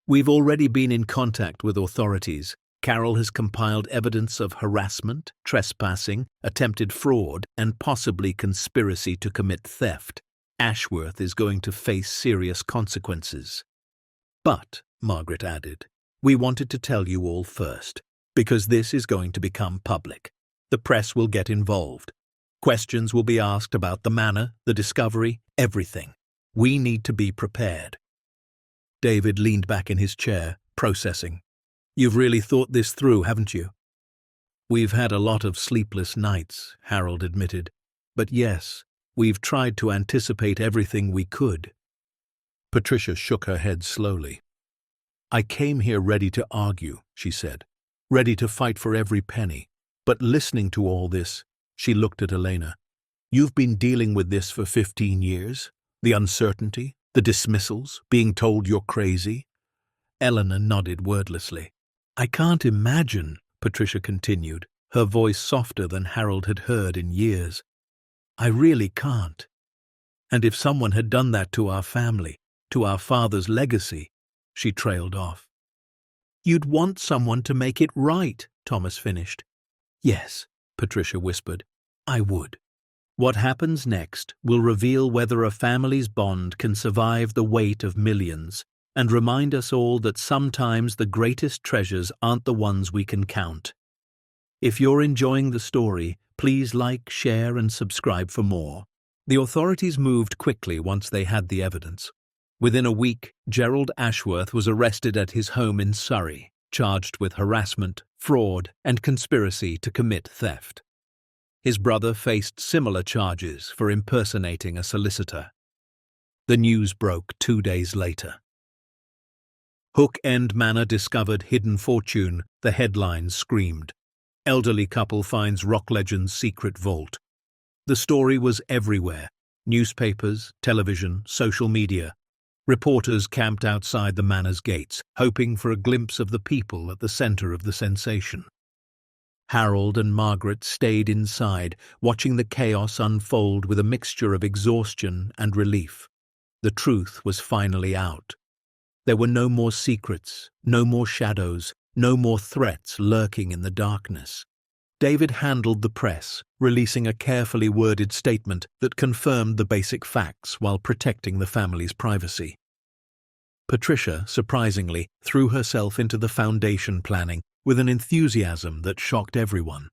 "We've already been in contact with authorities. Carol has compiled evidence of harassment, trespassing, attempted fraud, and possibly conspiracy to commit theft. Ashworth is going to face serious consequences." "But," Margaret added, "we wanted to tell you all first, because this is going to become public. The press will get involved. Questions will be asked about the manor, the discovery, everything. We need to be prepared." David leaned back in his chair, processing. "You've really thought this through, haven't you?" "We've had a lot of sleepless nights," Harold admitted. "But yes, we've tried to anticipate everything we could." Patricia shook her head slowly. "I came here ready to argue," she said, "ready to fight for every penny. But listening to all this," she looked at Elena, You've been dealing with this for 15 years? The uncertainty, the dismissals, being told you're crazy?" Eleanor nodded wordlessly. "I can't imagine," Patricia continued, her voice softer than Harold had heard in years. "I really can't. And if someone had done that to our family, to our father's legacy," she trailed off. "You'd want someone to make it right," Thomas finished. "Yes," Patricia whispered, "I would." What happens next will reveal whether a family's bond can survive the weight of millions, and remind us all that sometimes the greatest treasures aren't the ones we can count. If you're enjoying the story, please like, share, and subscribe for more. The authorities moved quickly once they had the evidence. Within a week, Gerald Ashworth was arrested at his home in Surrey, charged with harassment, fraud, and conspiracy to commit theft. His brother faced similar charges for impersonating a solicitor. The news broke 2 days later. Hook End Manor discovered hidden fortune, the headlines screamed. Elderly couple finds rock legend's secret vault. The story was everywhere. Newspapers, television, social media. Reporters camped outside the manor's gates, hoping for a glimpse of the people at the center of the sensation. Harold and Margaret stayed inside, watching the chaos unfold with a mixture of exhaustion and relief. The truth was finally out. There were no more secrets, no more shadows, no more threats lurking in the darkness. David handled the press, releasing a carefully worded statement that confirmed the basic facts while protecting the family's privacy. Patricia, surprisingly, threw herself into the foundation planning with an enthusiasm that shocked everyone.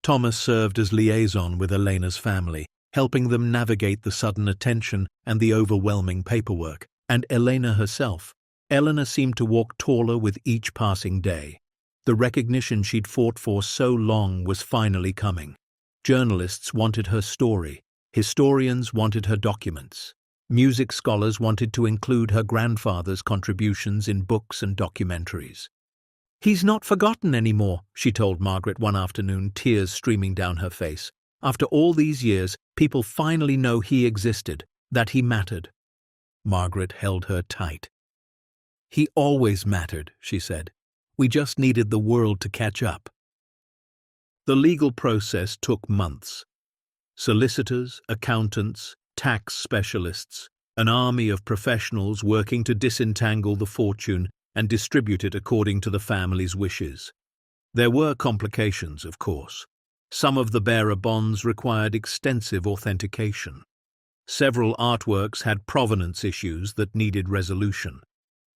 Thomas served as liaison with Elena's family, helping them navigate the sudden attention and the overwhelming paperwork, and Elena herself. Eleanor seemed to walk taller with each passing day. The recognition she'd fought for so long was finally coming. Journalists wanted her story. Historians wanted her documents. Music scholars wanted to include her grandfather's contributions in books and documentaries. "He's not forgotten anymore," she told Margaret one afternoon, tears streaming down her face. "After all these years, people finally know he existed, that he mattered." Margaret held her tight. "He always mattered," she said. "We just needed the world to catch up." The legal process took months. Solicitors, accountants, tax specialists, an army of professionals working to disentangle the fortune and distribute it according to the family's wishes. There were complications, of course. Some of the bearer bonds required extensive authentication. Several artworks had provenance issues that needed resolution.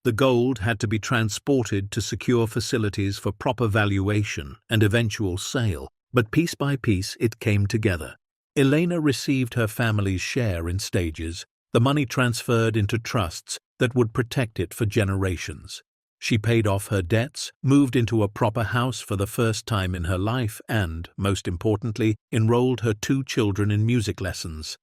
The gold had to be transported to secure facilities for proper valuation and eventual sale, but piece by piece it came together. Elena received her family's share in stages, the money transferred into trusts that would protect it for generations. She paid off her debts, moved into a proper house for the first time in her life and, most importantly, enrolled her 2 children in music lessons.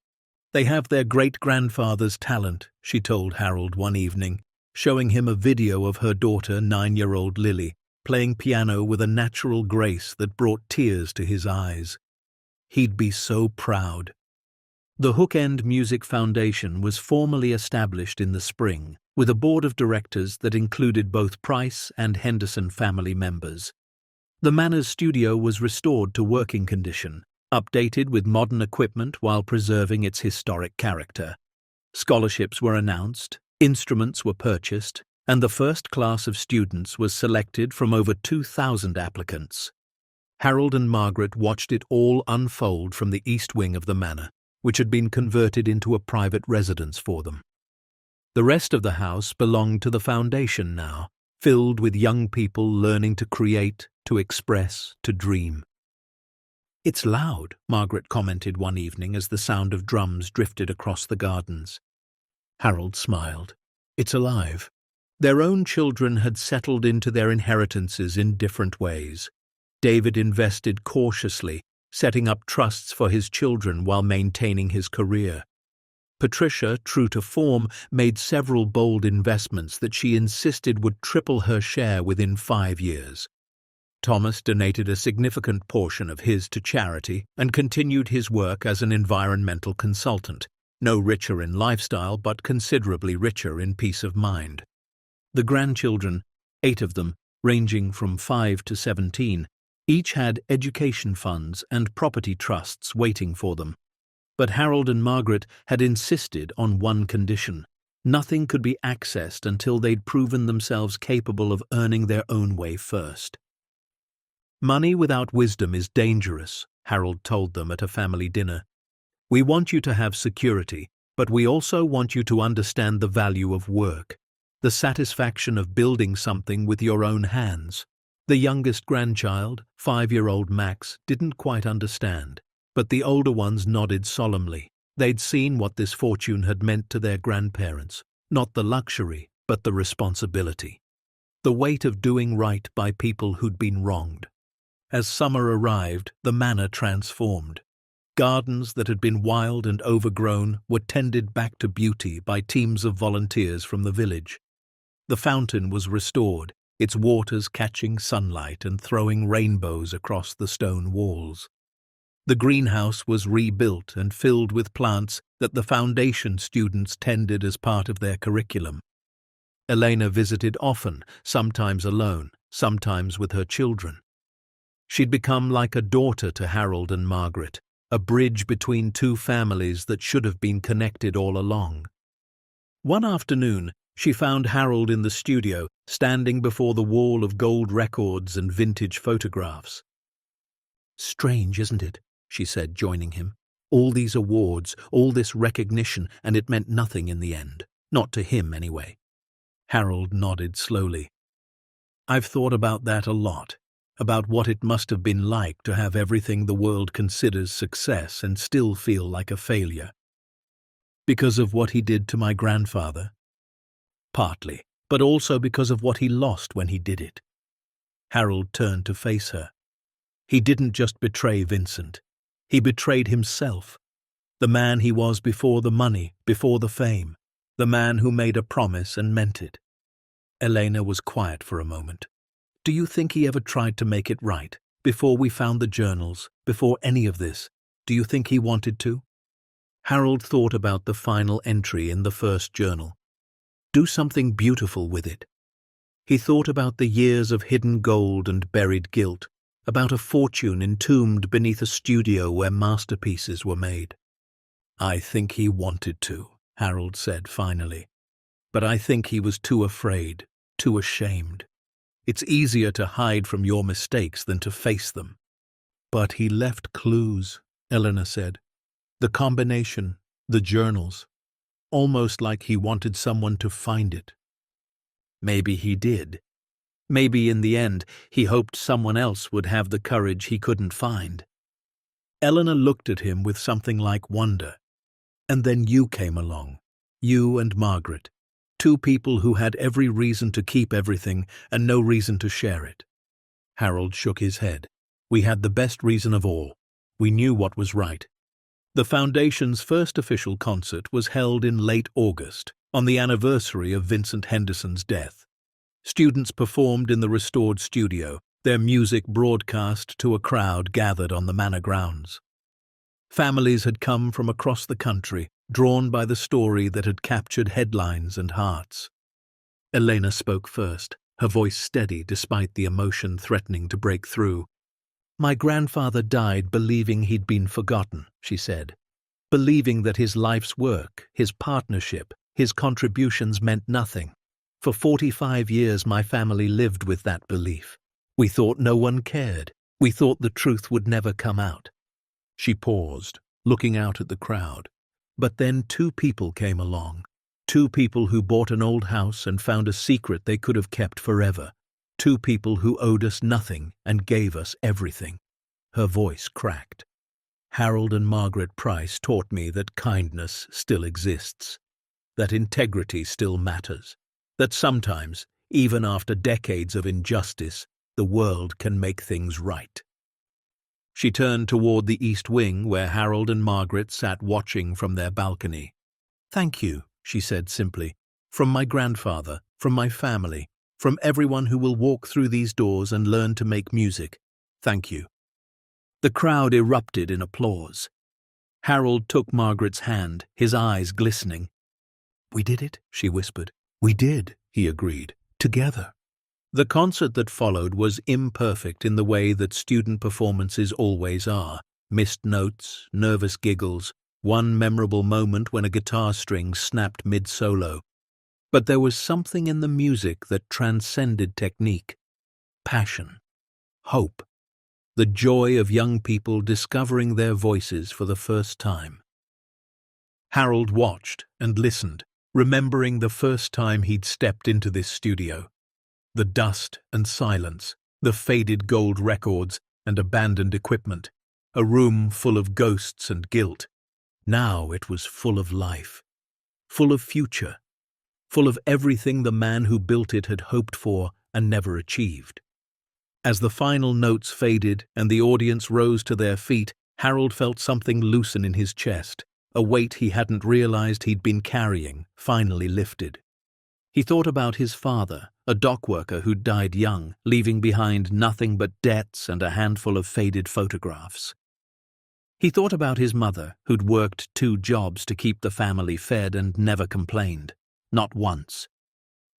"They have their great-grandfather's talent," she told Harold one evening, showing him a video of her daughter, 9-year-old Lily, playing piano with a natural grace that brought tears to his eyes. He'd be so proud. The Hook End Music Foundation was formally established in the spring, with a board of directors that included both Price and Henderson family members. The Manor's studio was restored to working condition, updated with modern equipment while preserving its historic character. Scholarships were announced, instruments were purchased, and the first class of students was selected from over 2,000 applicants. Harold and Margaret watched it all unfold from the east wing of the manor, which had been converted into a private residence for them. The rest of the house belonged to the foundation now, filled with young people learning to create, to express, to dream. "It's loud," Margaret commented one evening as the sound of drums drifted across the gardens. Harold smiled. "It's alive." Their own children had settled into their inheritances in different ways. David invested cautiously, setting up trusts for his children while maintaining his career. Patricia, true to form, made several bold investments that she insisted would triple her share within 5 years. Thomas donated a significant portion of his to charity and continued his work as an environmental consultant, no richer in lifestyle but considerably richer in peace of mind. The grandchildren, 8 of them, ranging from 5 to 17, each had education funds and property trusts waiting for them. But Harold and Margaret had insisted on one condition. Nothing could be accessed until they'd proven themselves capable of earning their own way first. "Money without wisdom is dangerous," Harold told them at a family dinner. "We want you to have security, but we also want you to understand the value of work, the satisfaction of building something with your own hands." The youngest grandchild, 5-year-old Max, didn't quite understand, but the older ones nodded solemnly. They'd seen what this fortune had meant to their grandparents, not the luxury, but the responsibility. The weight of doing right by people who'd been wronged. As summer arrived, the manor transformed. Gardens that had been wild and overgrown were tended back to beauty by teams of volunteers from the village. The fountain was restored, its waters catching sunlight and throwing rainbows across the stone walls. The greenhouse was rebuilt and filled with plants that the foundation students tended as part of their curriculum. Elena visited often, sometimes alone, sometimes with her children. She'd become like a daughter to Harold and Margaret, a bridge between two families that should have been connected all along. One afternoon, she found Harold in the studio, standing before the wall of gold records and vintage photographs. "Strange, isn't it?" she said, joining him. "All these awards, all this recognition, and it meant nothing in the end. Not to him, anyway." Harold nodded slowly. "I've thought about that a lot, about what it must have been like to have everything the world considers success and still feel like a failure. Because of what he did to my grandfather? Partly, but also because of what he lost when he did it." Harold turned to face her. He didn't just betray Vincent. He betrayed himself. The man he was before the money, before the fame. The man who made a promise and meant it. Elena was quiet for a moment. "Do you think he ever tried to make it right? Before we found the journals, before any of this, do you think he wanted to?" Harold thought about the final entry in the first journal. Do something beautiful with it. He thought about the years of hidden gold and buried guilt, about a fortune entombed beneath a studio where masterpieces were made. "I think he wanted to," Harold said finally. "But I think he was too afraid, too ashamed. It's easier to hide from your mistakes than to face them." "But he left clues," Eleanor said. "The combination, the journals. Almost like he wanted someone to find it." "Maybe he did. Maybe in the end he hoped someone else would have the courage he couldn't find." Eleanor looked at him with something like wonder. "And then you came along. You and Margaret. 2 people who had every reason to keep everything and no reason to share it." Harold shook his head. "We had the best reason of all. We knew what was right." The Foundation's first official concert was held in late August, on the anniversary of Vincent Henderson's death. Students performed in the restored studio, their music broadcast to a crowd gathered on the manor grounds. Families had come from across the country, drawn by the story that had captured headlines and hearts. Elena spoke first, her voice steady despite the emotion threatening to break through. "My grandfather died believing he'd been forgotten," she said. "Believing that his life's work, his partnership, his contributions meant nothing. For 45 years my family lived with that belief. We thought no one cared. We thought the truth would never come out." She paused, looking out at the crowd. But then 2 people came along. 2 people who bought an old house and found a secret they could have kept forever. 2 people who owed us nothing and gave us everything. Her voice cracked. "Harold and Margaret Price taught me that kindness still exists, that integrity still matters, that sometimes, even after decades of injustice, the world can make things right." She turned toward the East Wing where Harold and Margaret sat watching from their balcony. "Thank you," she said simply, "from my grandfather, from my family, From everyone who will walk through these doors and learn to make music, thank you." The crowd erupted in applause. Harold took Margaret's hand, his eyes glistening. "We did it," she whispered. "We did," he agreed. "Together." The concert that followed was imperfect in the way that student performances always are. Missed notes, nervous giggles, one memorable moment when a guitar string snapped mid-solo. But there was something in the music that transcended technique. Passion. Hope. The joy of young people discovering their voices for the first time. Harold watched and listened, remembering the first time he'd stepped into this studio. The dust and silence, the faded gold records and abandoned equipment, a room full of ghosts and guilt. Now it was full of life, full of future, full of everything the man who built it had hoped for and never achieved. As the final notes faded and the audience rose to their feet, Harold felt something loosen in his chest, a weight he hadn't realized he'd been carrying, finally lifted. He thought about his father, a dock worker who'd died young, leaving behind nothing but debts and a handful of faded photographs. He thought about his mother, who'd worked 2 jobs to keep the family fed and never complained, not once.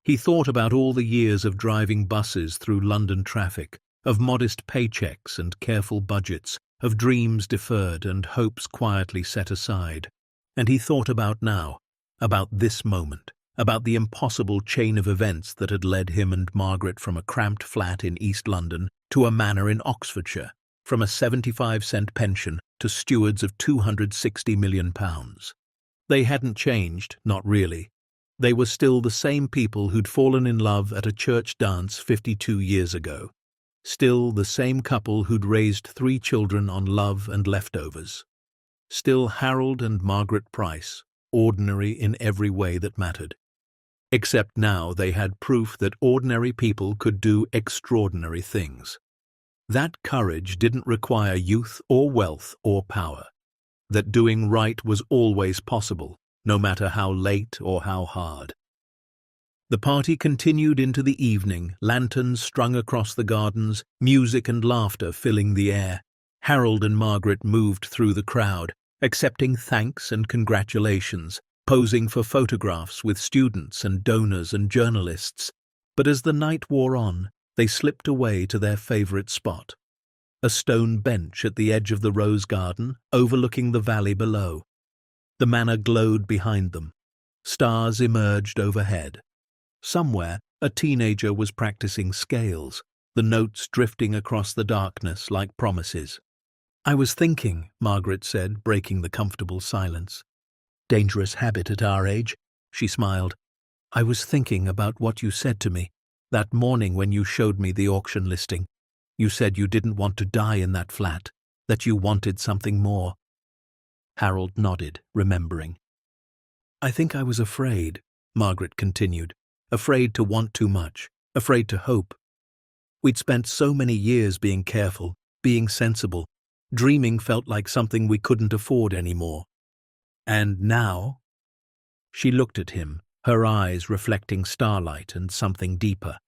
He thought about all the years of driving buses through London traffic, of modest paychecks and careful budgets, of dreams deferred and hopes quietly set aside. And he thought about now, about this moment, about the impossible chain of events that had led him and Margaret from a cramped flat in East London to a manor in Oxfordshire, from a 75-cent pension to stewards of £260 million. They hadn't changed, not really. They were still the same people who'd fallen in love at a church dance 52 years ago. Still the same couple who'd raised 3 children on love and leftovers. Still Harold and Margaret Price, ordinary in every way that mattered. Except now they had proof that ordinary people could do extraordinary things. That courage didn't require youth or wealth or power. That doing right was always possible, no matter how late or how hard. The party continued into the evening, lanterns strung across the gardens, music and laughter filling the air. Harold and Margaret moved through the crowd, accepting thanks and congratulations, posing for photographs with students and donors and journalists. But as the night wore on, they slipped away to their favorite spot. A stone bench at the edge of the rose garden, overlooking the valley below. The manor glowed behind them. Stars emerged overhead. Somewhere, a teenager was practicing scales, the notes drifting across the darkness like promises. "I was thinking," Margaret said, breaking the comfortable silence. "Dangerous habit at our age," she smiled. "I was thinking about what you said to me, that morning when you showed me the auction listing. You said you didn't want to die in that flat, that you wanted something more." Harold nodded, remembering. "I think I was afraid," Margaret continued, "afraid to want too much, afraid to hope. We'd spent so many years being careful, being sensible. Dreaming felt like something we couldn't afford anymore. And now?" She looked at him, her eyes reflecting starlight and something deeper.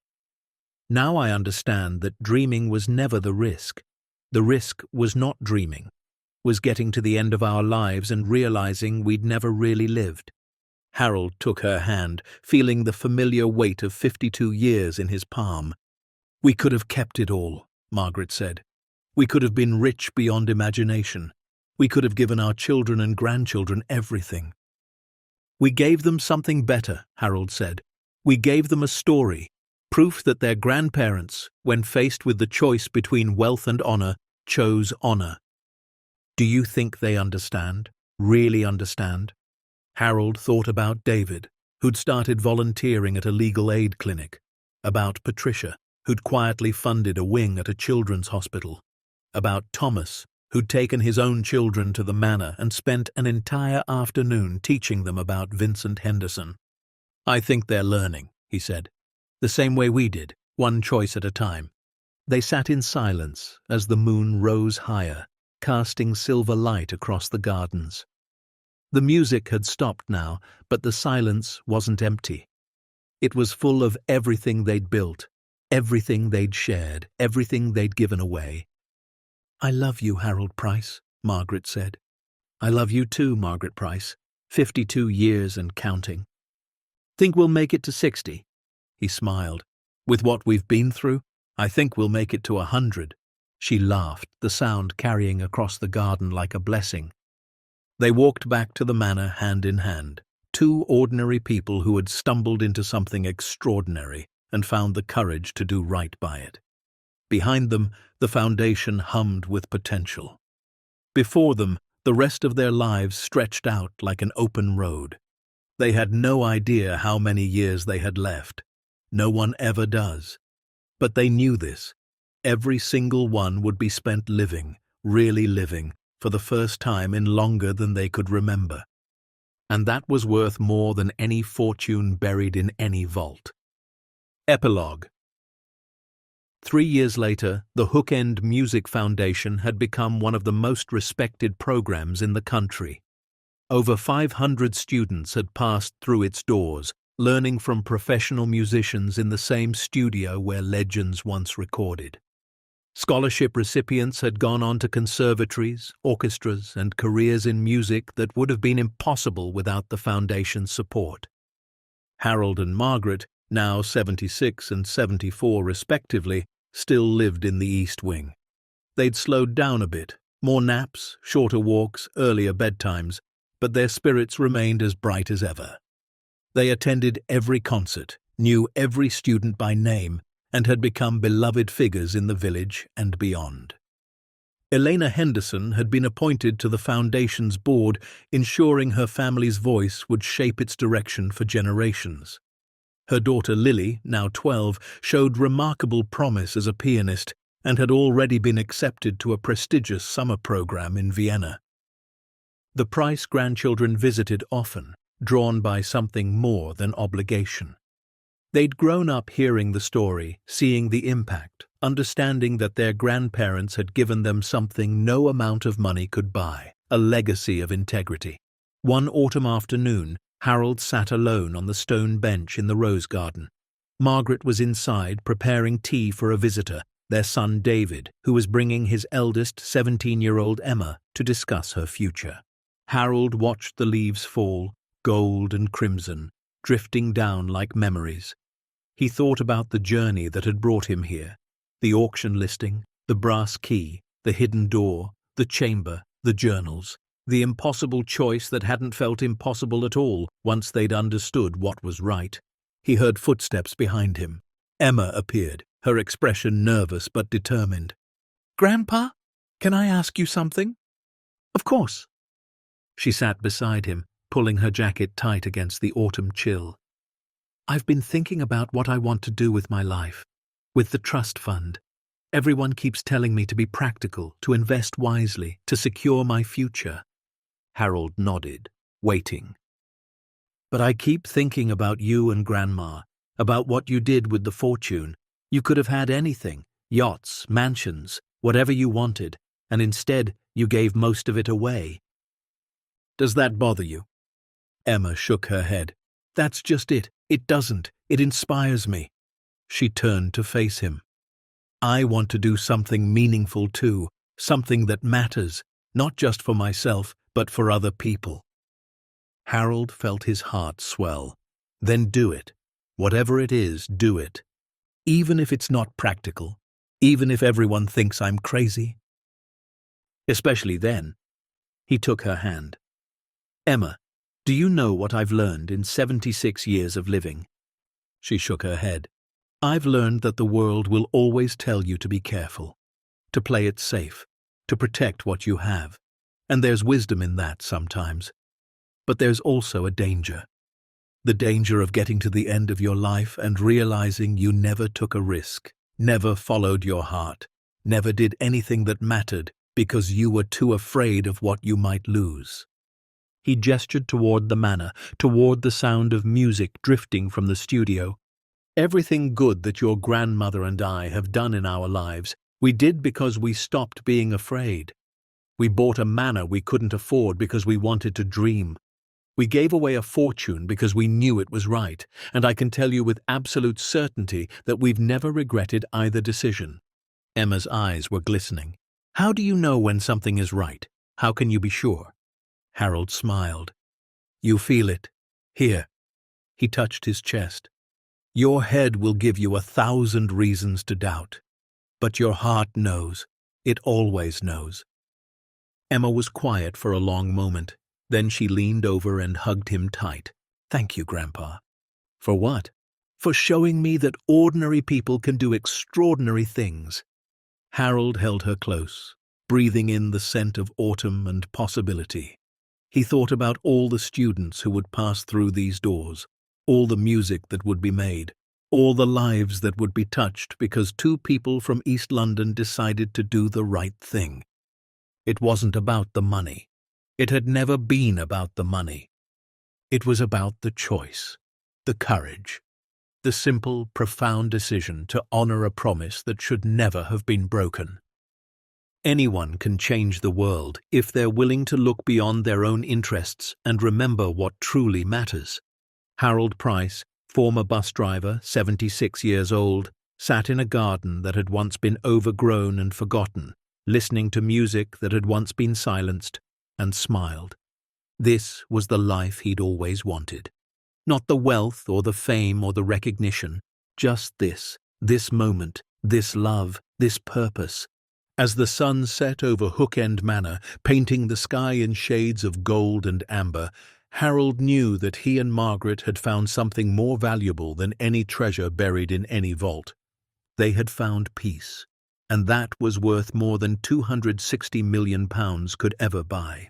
"Now I understand that dreaming was never the risk. The risk was not dreaming, was getting to the end of our lives and realizing we'd never really lived." Harold took her hand, feeling the familiar weight of 52 years in his palm. "We could have kept it all," Margaret said. "We could have been rich beyond imagination. We could have given our children and grandchildren everything." "We gave them something better," Harold said. "We gave them a story, proof that their grandparents, when faced with the choice between wealth and honor, chose honor. Do you think they understand, really understand?" Harold thought about David, who'd started volunteering at a legal aid clinic, about Patricia, who'd quietly funded a wing at a children's hospital, about Thomas, who'd taken his own children to the manor and spent an entire afternoon teaching them about Vincent Henderson. "I think they're learning," he said, "the same way we did, one choice at a time." They sat in silence as the moon rose higher, casting silver light across the gardens. The music had stopped now, but the silence wasn't empty. It was full of everything they'd built, everything they'd shared, everything they'd given away. "I love you, Harold Price," Margaret said. "I love you too, Margaret Price. 52 years and counting." "Think we'll make it to 60? He smiled. "With what we've been through, I think we'll make it to 100. She laughed, the sound carrying across the garden like a blessing. They walked back to the manor hand in hand, two ordinary people who had stumbled into something extraordinary and found the courage to do right by it. Behind them, the foundation hummed with potential. Before them, the rest of their lives stretched out like an open road. They had no idea how many years they had left. No one ever does. But they knew this. Every single one would be spent living, really living, for the first time in longer than they could remember. And that was worth more than any fortune buried in any vault. Epilogue. 3 years later, the Hook End Music Foundation had become one of the most respected programs in the country. Over 500 students had passed through its doors, learning from professional musicians in the same studio where legends once recorded. Scholarship recipients had gone on to conservatories, orchestras, and careers in music that would have been impossible without the foundation's support. Harold and Margaret, now 76 and 74 respectively, still lived in the East Wing. They'd slowed down a bit, more naps, shorter walks, earlier bedtimes, but their spirits remained as bright as ever. They attended every concert, knew every student by name, and had become beloved figures in the village and beyond. Elena Henderson had been appointed to the foundation's board, ensuring her family's voice would shape its direction for generations. Her daughter Lily, now 12, showed remarkable promise as a pianist and had already been accepted to a prestigious summer program in Vienna. The Price grandchildren visited often, drawn by something more than obligation. They'd grown up hearing the story, seeing the impact, understanding that their grandparents had given them something no amount of money could buy, a legacy of integrity. One autumn afternoon, Harold sat alone on the stone bench in the rose garden. Margaret was inside preparing tea for a visitor, their son David, who was bringing his eldest 17-year-old Emma to discuss her future. Harold watched the leaves fall, gold and crimson, drifting down like memories. He thought about the journey that had brought him here, the auction listing, the brass key, the hidden door, the chamber, the journals, the impossible choice that hadn't felt impossible at all once they'd understood what was right. He heard footsteps behind him. Emma appeared, her expression nervous but determined. "Grandpa, can I ask you something?" "Of course." She sat beside him, pulling her jacket tight against the autumn chill. "I've been thinking about what I want to do with my life, with the trust fund. Everyone keeps telling me to be practical, to invest wisely, to secure my future." Harold nodded, waiting. "But I keep thinking about you and Grandma, about what you did with the fortune. You could have had anything, yachts, mansions, whatever you wanted, and instead you gave most of it away. Does that bother you?" Emma shook her head. "That's just it. It doesn't. It inspires me." She turned to face him. "I want to do something meaningful too, something that matters, not just for myself, but for other people." Harold felt his heart swell. "Then do it. Whatever it is, do it. Even if it's not practical, even if everyone thinks I'm crazy." Especially then. He took her hand. "Emma, do you know what I've learned in 76 years of living?" She shook her head. "I've learned that the world will always tell you to be careful, to play it safe, to protect what you have. And there's wisdom in that sometimes. But there's also a danger. The danger of getting to the end of your life and realizing you never took a risk, never followed your heart, never did anything that mattered because you were too afraid of what you might lose." He gestured toward the manor, toward the sound of music drifting from the studio. "Everything good that your grandmother and I have done in our lives, we did because we stopped being afraid. We bought a manor we couldn't afford because we wanted to dream. We gave away a fortune because we knew it was right, and I can tell you with absolute certainty that we've never regretted either decision." Emma's eyes were glistening. "How do you know when something is right? How can you be sure?" Harold smiled. "You feel it. Here." He touched his chest. "Your head will give you 1,000 reasons to doubt. But your heart knows. It always knows." Emma was quiet for a long moment. Then she leaned over and hugged him tight. "Thank you, Grandpa." "For what?" "For showing me that ordinary people can do extraordinary things." Harold held her close, breathing in the scent of autumn and possibility. He thought about all the students who would pass through these doors, all the music that would be made, all the lives that would be touched because two people from East London decided to do the right thing. It wasn't about the money. It had never been about the money. It was about the choice, the courage, the simple, profound decision to honor a promise that should never have been broken. Anyone can change the world if they're willing to look beyond their own interests and remember what truly matters. Harold Price, former bus driver, 76 years old, sat in a garden that had once been overgrown and forgotten, listening to music that had once been silenced, and smiled. This was the life he'd always wanted. Not the wealth or the fame or the recognition, just this moment, this love, this purpose. As the sun set over Hook End Manor, painting the sky in shades of gold and amber, Harold knew that he and Margaret had found something more valuable than any treasure buried in any vault. They had found peace, and that was worth more than £260 million could ever buy.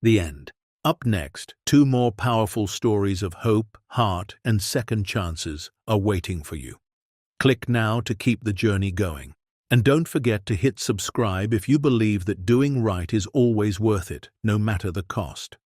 The end. Up next, 2 more powerful stories of hope, heart, and second chances are waiting for you. Click now to keep the journey going. And don't forget to hit subscribe if you believe that doing right is always worth it, no matter the cost.